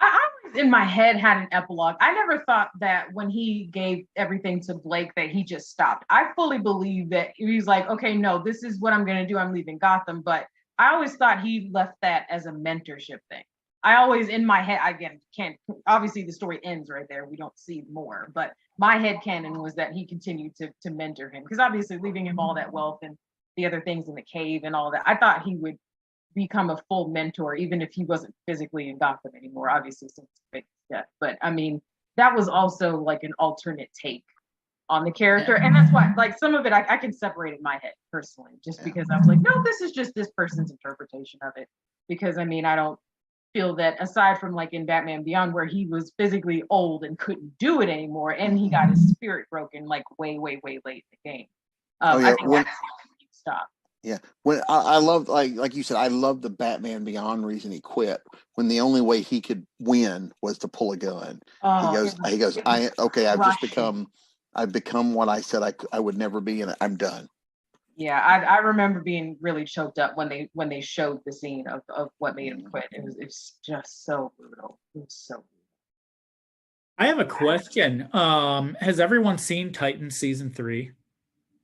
I always in my head had an epilogue. I never thought that when he gave everything to Blake that he just stopped. I fully believe that he's like, okay, no, this is what I'm going to do. I'm leaving Gotham. But I always thought he left that as a mentorship thing. I always, in my head, again, can't, obviously the story ends right there. We don't see more. But my headcanon was that he continued to mentor him. Because obviously leaving him all that wealth and the other things in the cave and all that, I thought he would become a full mentor, even if he wasn't physically in Gotham anymore, obviously since Bacon's death. But I mean, that was also like an alternate take on the character. And that's why, like, some of it I can separate in my head personally, just because I was like, no, this is just this person's interpretation of it. Because I mean, I don't feel that aside from like in Batman Beyond, where he was physically old and couldn't do it anymore, and he got his spirit broken like way late in the game. I think that's when he stopped. Yeah, when I love like you said, I love the Batman Beyond reason he quit. When the only way he could win was to pull a gun. He goes, I've become what I said I would never be, and I'm done. Yeah, I remember being really choked up when they showed the scene of what made him quit. It's just so brutal. It was so brutal. I have a question. Has everyone seen Titans season 3?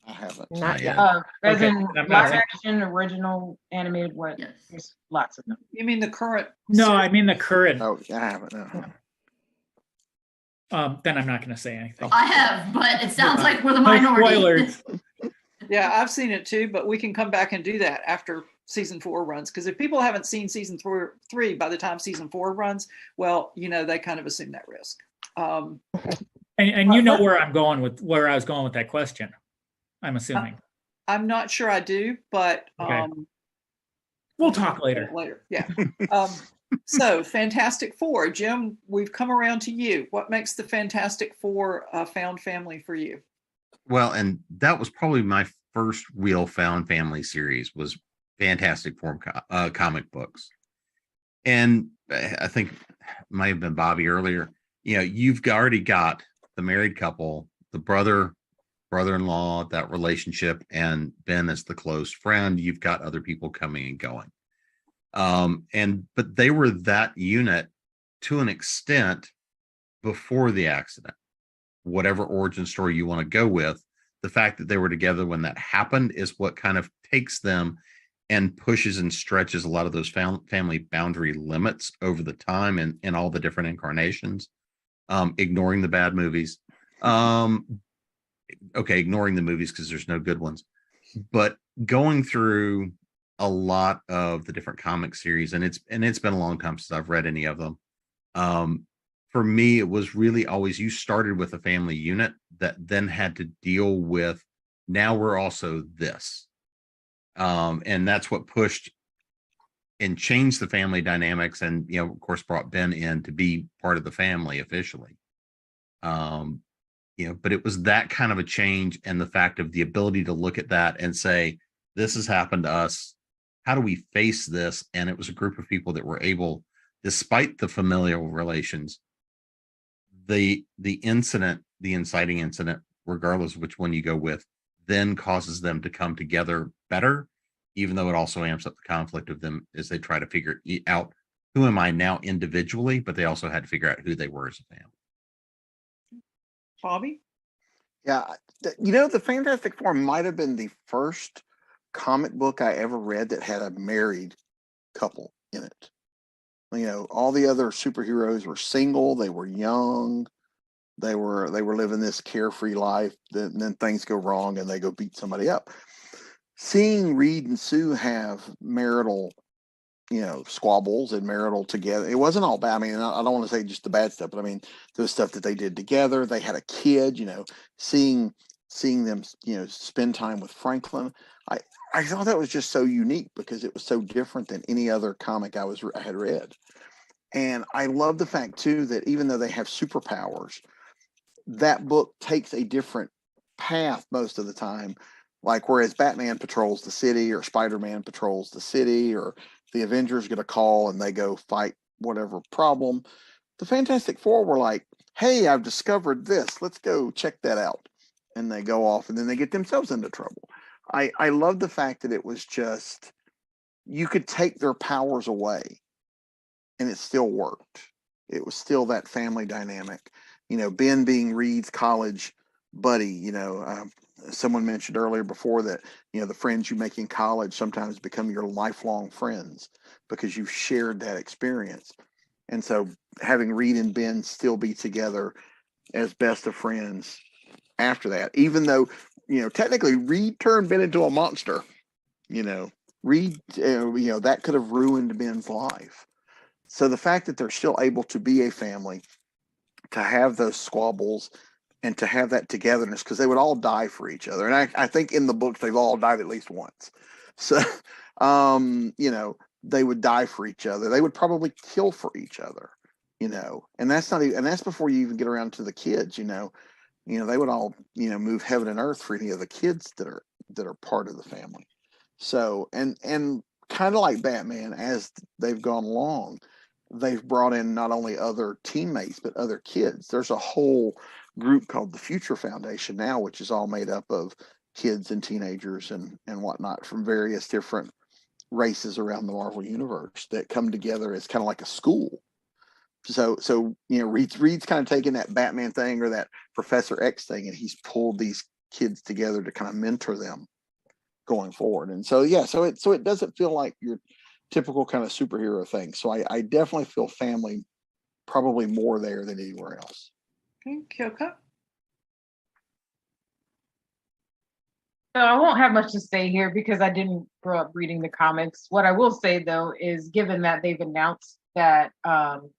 I haven't. Not yet. As in live action, original, animated, what? Yes. There's lots of them. You mean the current? No, I mean the current. Oh, I haven't. No. Then I'm not going to say anything. I have, but it sounds like we're the minority. Spoilers. Yeah, I've seen it too, but we can come back and do that after season 4 runs. Because if people haven't seen season 3 by the time season 4 runs, well, they kind of assume that risk. And you know where I was going with that question. I'm assuming. I'm not sure I do, but okay. We'll talk later. Yeah. So Fantastic Four, Jim, we've come around to you. What makes the Fantastic Four a found family for you? Well, and that was probably my first real found family series was Fantastic Four comic books. And I think it might have been Bobby earlier. You've already got the married couple, the brother-in-law, that relationship, and Ben as the close friend. You've got other people coming and going. But they were that unit to an extent before the accident. Whatever origin story you want to go with, the fact that they were together when that happened is what kind of takes them and pushes and stretches a lot of those family boundary limits over the time and in all the different incarnations, ignoring the bad movies. Ignoring the movies because there's no good ones, but going through a lot of the different comic series, and it's been a long time since I've read any of them. For me, it was really always you started with a family unit that then had to deal with now we're also this, and that's what pushed and changed the family dynamics, and of course brought Ben in to be part of the family officially. but it was that kind of a change, and the fact of the ability to look at that and say, this has happened to us. How do we face this? And it was a group of people that were able, despite the familial relations, the incident, the inciting incident, regardless of which one you go with, then causes them to come together better, even though it also amps up the conflict of them as they try to figure out, who am I now individually, but they also had to figure out who they were as a family. Bobby? Yeah, the Fantastic Four might have been the first comic book I ever read that had a married couple in it. All the other superheroes were single, they were young, they were living this carefree life, then things go wrong and they go beat somebody up. Seeing Reed and Sue have marital squabbles and marital together, it wasn't all bad. I mean, I don't want to say just the bad stuff, but I mean, there was stuff that they did together. They had a kid, seeing them, spend time with Franklin. I thought that was just so unique because it was so different than any other comic I had read. And I love the fact too that even though they have superpowers, that book takes a different path most of the time. Like whereas Batman patrols the city, or Spider-Man patrols the city, or the Avengers get a call and they go fight whatever problem, the Fantastic Four were like, hey, I've discovered this, let's go check that out. And they go off and then they get themselves into trouble. I love the fact that it was just, you could take their powers away and it still worked. It was still that family dynamic. Ben being Reed's college buddy, someone mentioned earlier before that, the friends you make in college sometimes become your lifelong friends because you've shared that experience. And so having Reed and Ben still be together as best of friends after that, even though, technically Reed turned Ben into a monster, Reed, that could have ruined Ben's life. So the fact that they're still able to be a family, to have those squabbles and to have that togetherness, because they would all die for each other. And I think in the books, they've all died at least once. So, they would die for each other. They would probably kill for each other, and that's not even, and that's before you even get around to the kids, they would all, move heaven and earth for any of the kids that are part of the family. So, and kind of like Batman, as they've gone along, they've brought in not only other teammates, but other kids. There's a whole group called the Future Foundation now, which is all made up of kids and teenagers and whatnot from various different races around the Marvel universe that come together as kind of like a school. So Reed's kind of taken that Batman thing or that Professor X thing, and he's pulled these kids together to kind of mentor them going forward. And so it doesn't feel like your typical kind of superhero thing. So I definitely feel family probably more there than anywhere else. Okay, Kyoko? So I won't have much to say here because I didn't grow up reading the comics. What I will say though is, given that they've announced that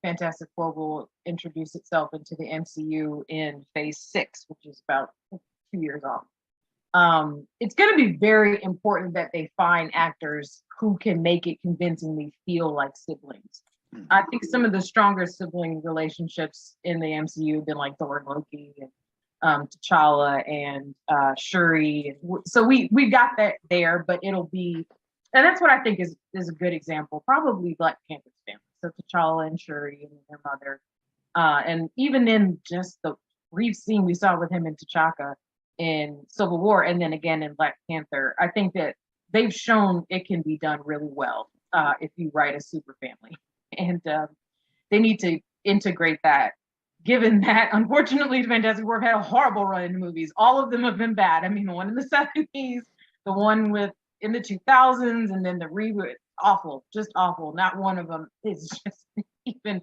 Fantastic Four will introduce itself into the MCU in Phase 6, which is about 2 years off, it's going to be very important that they find actors who can make it convincingly feel like siblings. I think some of the stronger sibling relationships in the MCU have been like Thor and Loki and T'Challa and Shuri. So we got that there, but it'll be, and that's what I think is a good example. Probably Black Panther's family. So T'Challa and Shuri and their mother, and even in just the brief scene we saw with him and T'Chaka in Civil War, and then again in Black Panther, I think that they've shown it can be done really well if you write a super family, and they need to integrate that. Given that, unfortunately, the Fantastic Four have had a horrible run in movies. All of them have been bad. I mean, the one in the 70s, the one in the 2000s, and then the reboot, awful, just awful. Not one of them is just even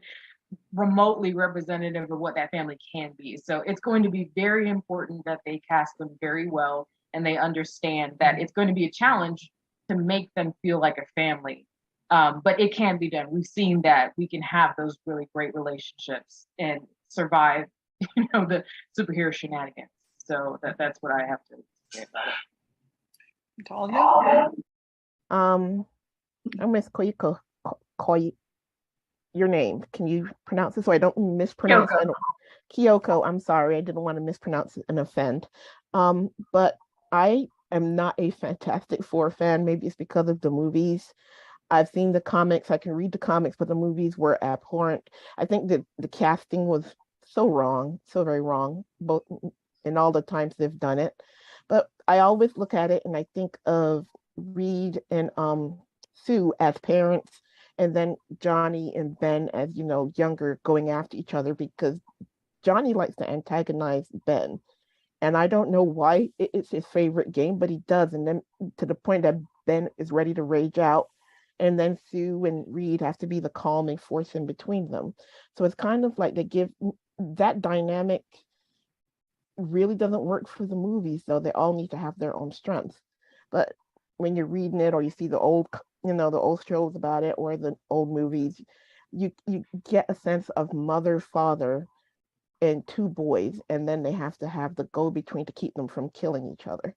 remotely representative of what that family can be. So it's going to be very important that they cast them very well and they understand that it's going to be a challenge to make them feel like a family. But it can be done. We've seen that we can have those really great relationships and survive, the superhero shenanigans. So that's what I have to say about it. Dahlia? I miss Kyoko. your name. Can you pronounce it so I don't mispronounce it? Kyoko, I'm sorry, I didn't want to mispronounce it and offend. But I am not a Fantastic Four fan. Maybe it's because of the movies. I've seen the comics, I can read the comics, but the movies were abhorrent. I think that the casting was so wrong, so very wrong, both in all the times they've done it. But I always look at it and I think of Reed and Sue as parents, and then Johnny and Ben as, younger, going after each other, because Johnny likes to antagonize Ben. And I don't know why it's his favorite game, but he does. And then to the point that Ben is ready to rage out. And then Sue and Reed have to be the calming force in between them. So it's kind of like they give that dynamic really doesn't work for the movies, though. They all need to have their own strengths. But when you're reading it or you see the old, the old shows about it or the old movies, you get a sense of mother, father, and two boys, and then they have to have the go-between to keep them from killing each other.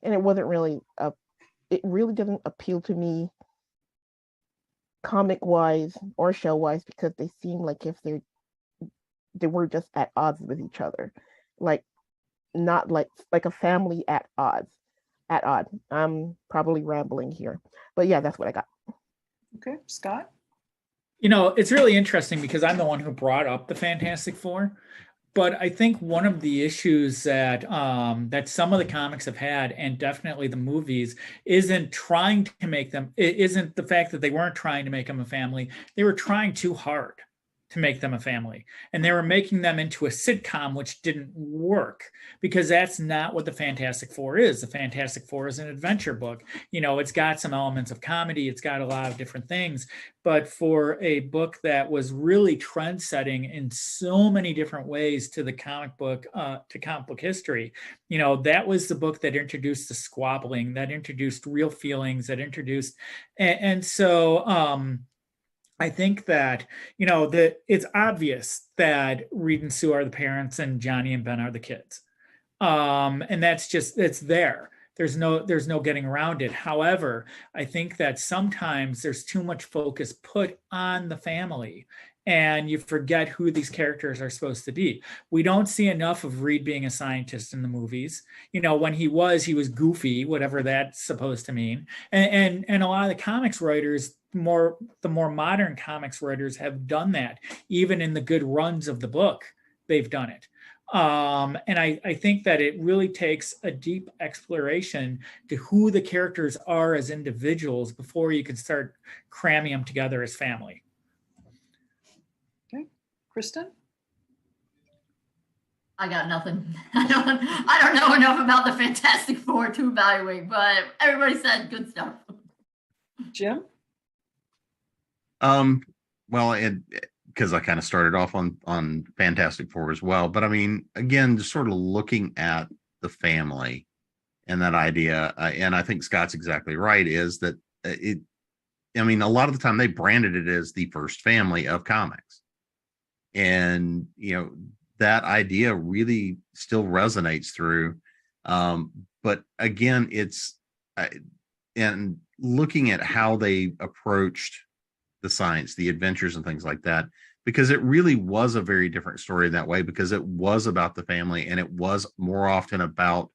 And it wasn't really it really doesn't appeal to me comic wise or show wise, because they seem like if they were just at odds with each other, like not like a family at odds. I'm probably rambling here, but yeah, that's what I got. Okay, Scott. It's really interesting because I'm the one who brought up the Fantastic Four. But I think one of the issues that that some of the comics have had, and definitely the movies, isn't trying to make them. It isn't the fact that they weren't trying to make them a family. They were trying too hard to make them a family, and they were making them into a sitcom, which didn't work because that's not what the Fantastic Four is. The Fantastic Four is an adventure book. It's got some elements of comedy. It's got a lot of different things. But for a book that was really trend setting in so many different ways to the comic book, to comic book history, that was the book that introduced the squabbling, that introduced real feelings, that introduced, and so I think that, that it's obvious that Reed and Sue are the parents and Johnny and Ben are the kids. And that's just, it's there. There's no getting around it. However, I think that sometimes there's too much focus put on the family and you forget who these characters are supposed to be. We don't see enough of Reed being a scientist in the movies. When he was goofy, whatever that's supposed to mean. And a lot of the comics writers, the more modern comics writers have done that. Even in the good runs of the book, they've done it. And I think that it really takes a deep exploration to who the characters are as individuals before you can start cramming them together as family. Okay, Kristen? I got nothing. I don't know enough about the Fantastic Four to evaluate, but everybody said good stuff. Jim? Well, because I kind of started off on Fantastic Four as well, but I mean, again, just sort of looking at the family and that idea, and I think Scott's exactly right, is that a lot of the time they branded it as the first family of comics, and that idea really still resonates through. But again, it's and looking at how they approached the science, the adventures and things like that, because it really was a very different story in that way, because it was about the family and it was more often about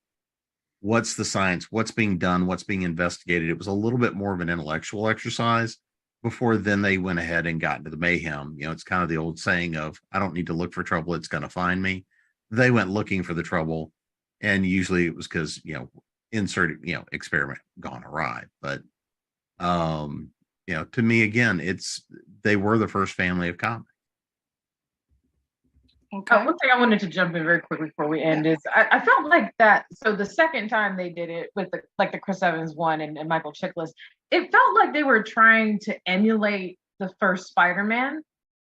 what's the science, what's being done, what's being investigated. It was a little bit more of an intellectual exercise before then they went ahead and got into the mayhem. It's kind of the old saying of, I don't need to look for trouble, it's going to find me. They went looking for the trouble, and usually it was because, experiment gone awry. But to me, again, they were the first family of comics. Okay. One thing I wanted to jump in very quickly before we end is I felt like that. So the second time they did it with the Chris Evans one and Michael Chiklis, it felt like they were trying to emulate the first Spider-Man,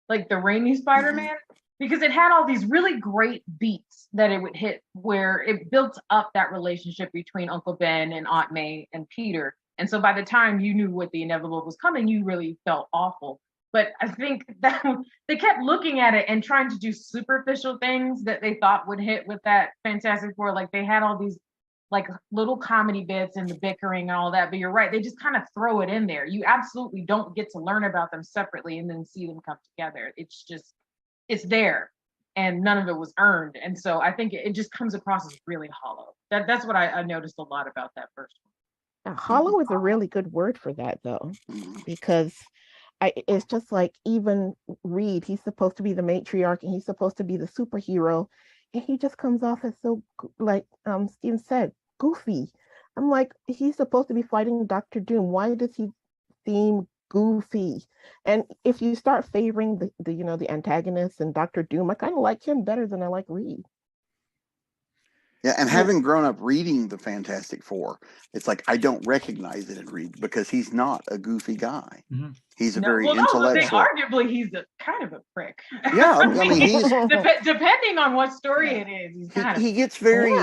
like the Raimi Spider-Man, because it had all these really great beats that it would hit where it built up that relationship between Uncle Ben and Aunt May and Peter. And so by the time you knew what the inevitable was coming, you really felt awful. But I think that they kept looking at it and trying to do superficial things that they thought would hit with that Fantastic Four. Like they had all these like little comedy bits and the bickering and all that, but you're right, they just kind of throw it in there. You absolutely don't get to learn about them separately and then see them come together. It's just, it's there, and none of it was earned. And so I think it just comes across as really hollow. That's what I noticed a lot about that first one. Now, hollow is a really good word for that, though, because it's just like, even Reed, he's supposed to be the matriarch and he's supposed to be the superhero, and he just comes off as so, like Steven said, goofy. I'm like, he's supposed to be fighting Dr. Doom. Why does he seem goofy? And if you start favoring the antagonist and Dr. Doom, I kind of like him better than I like Reed. Yeah, and having grown up reading the Fantastic Four, it's like I don't recognize it in Reed because he's not a goofy guy. Mm-hmm. He's a very intellectual. Arguably, he's kind of a prick. Yeah, I mean, he's depending on what story it is. He gets very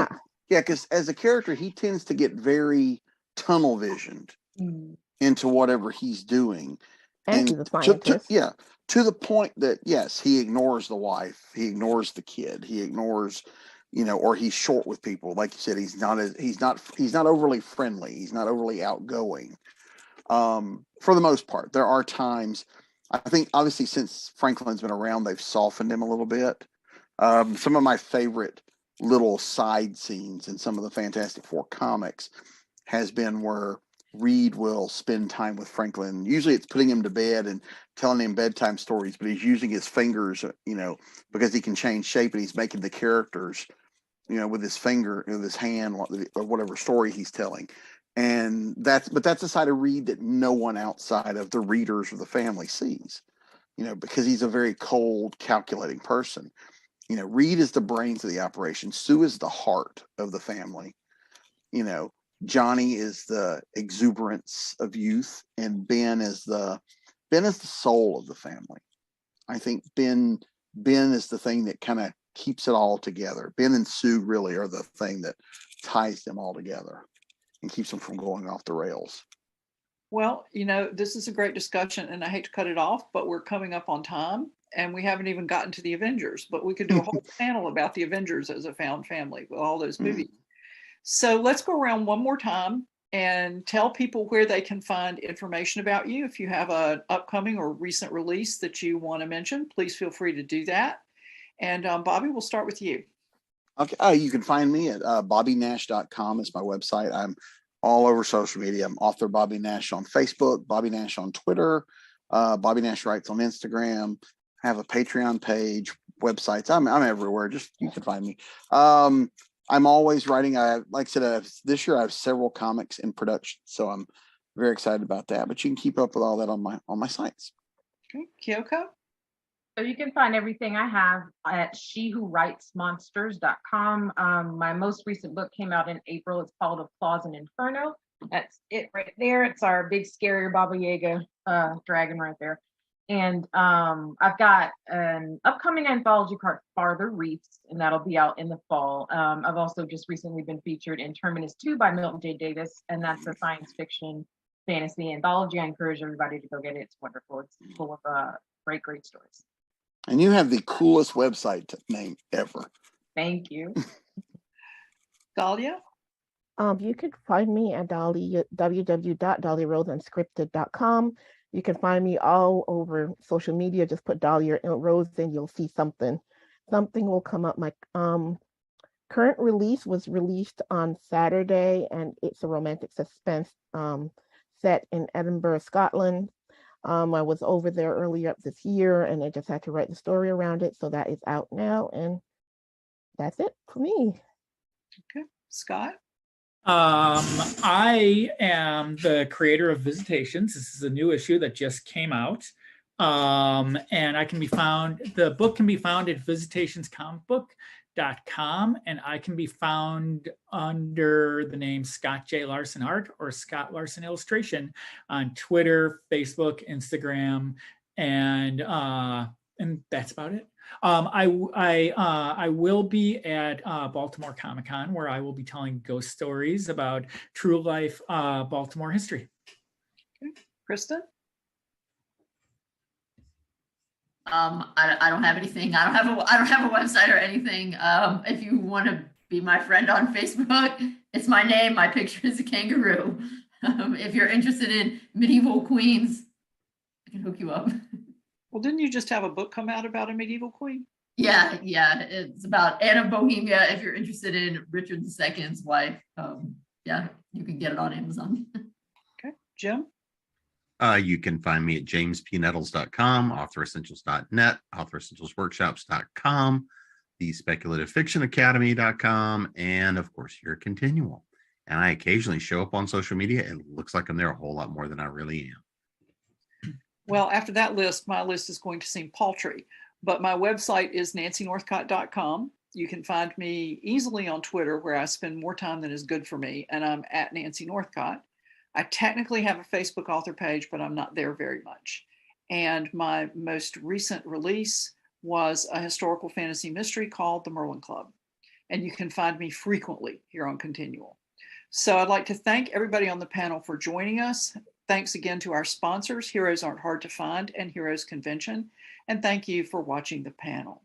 because as a character, he tends to get very tunnel visioned into whatever he's doing, and he's a scientist. To the point that yes, he ignores the wife, he ignores the kid, he ignores. Or he's short with people. Like you said, he's not overly friendly. He's not overly outgoing. For the most part, there are times, I think obviously since Franklin's been around, they've softened him a little bit. Some of my favorite little side scenes in some of the Fantastic Four comics has been where Reed will spend time with Franklin. Usually it's putting him to bed and telling him bedtime stories, but he's using his fingers, because he can change shape, and he's making the characters, with his finger, with his hand, or whatever story he's telling. And that's a side of Reed that no one outside of the readers or the family sees, because he's a very cold, calculating person. Reed is the brains of the operation. Sue is the heart of the family. Johnny is the exuberance of youth, and Ben is the soul of the family. I think Ben is the thing that kind of keeps it all together. Ben and Sue really are the thing that ties them all together and keeps them from going off the rails. Well, this is a great discussion, and I hate to cut it off, but we're coming up on time, and we haven't even gotten to the Avengers, but we could do a whole panel about the Avengers as a found family with all those movies. So let's go around one more time and tell people where they can find information about you. If you have an upcoming or recent release that you want to mention, please feel free to do that. And Bobby, we'll start with you. Okay. You can find me at bobbynash.com is my website. I'm all over social media. I'm author Bobby Nash on Facebook, Bobby Nash on Twitter, Bobby Nash Writes on Instagram. I have a Patreon page, websites. I'm everywhere. Just you can find me. I'm always writing. Like I said, this year I have several comics in production, so I'm very excited about that. But you can keep up with all that on my sites. Okay, Kyoko. So you can find everything I have at shewhowritesmonsters.com. My most recent book came out in April. It's called Applause and Inferno. That's it right there. It's our big scary Baba Yaga dragon right there. And I've got an upcoming anthology called Farther Reefs, and that'll be out in the fall. I've also just recently been featured in Terminus 2 by Milton J. Davis, and that's a science fiction fantasy anthology. I encourage everybody to go get it. It's wonderful. It's full of great stories. And you have the coolest website name ever. Thank you. Dahlia? You can find me at www.dahliaroseunscripted.com. You can find me all over social media. Just put Dahlia Rose in, you'll see something. Something will come up. My current release was released on Saturday, and it's a romantic suspense set in Edinburgh, Scotland. I was over there earlier this year, and I just had to write the story around it. So that is out now, and that's it for me. Okay, Scott? I am the creator of Visitations. This is a new issue that just came out. And the book can be found at visitationscomicbook.com, and I can be found under the name Scott J. Larson Art or Scott Larson Illustration on Twitter, Facebook, Instagram, and that's about it. I will be at Baltimore Comic-Con, where I will be telling ghost stories about true life Baltimore history. Okay. Kristen? I don't have anything. I don't have a website or anything. If you want to be my friend on Facebook, It's my name. My picture is a kangaroo. If you're interested in medieval queens, I can hook you up. Well, didn't you just have a book come out about a medieval queen? Yeah, it's about Anne of Bohemia. If you're interested in Richard II's wife, yeah, you can get it on Amazon. Okay, Jim? You can find me at jamespnettles.com, authoressentials.net, authoressentialsworkshops.com, the speculativefictionacademy.com, and of course, your ConTinual. And I occasionally show up on social media. It looks like I'm there a whole lot more than I really am. Well, after that list, my list is going to seem paltry, but my website is nancynorthcott.com. You can find me easily on Twitter, where I spend more time than is good for me, and I'm at Nancy Northcott. I technically have a Facebook author page, but I'm not there very much. And my most recent release was a historical fantasy mystery called The Merlin Club. And you can find me frequently here on ConTinual. So I'd like to thank everybody on the panel for joining us. Thanks again to our sponsors, Heroes Aren't Hard to Find and Heroes Convention. And thank you for watching the panel.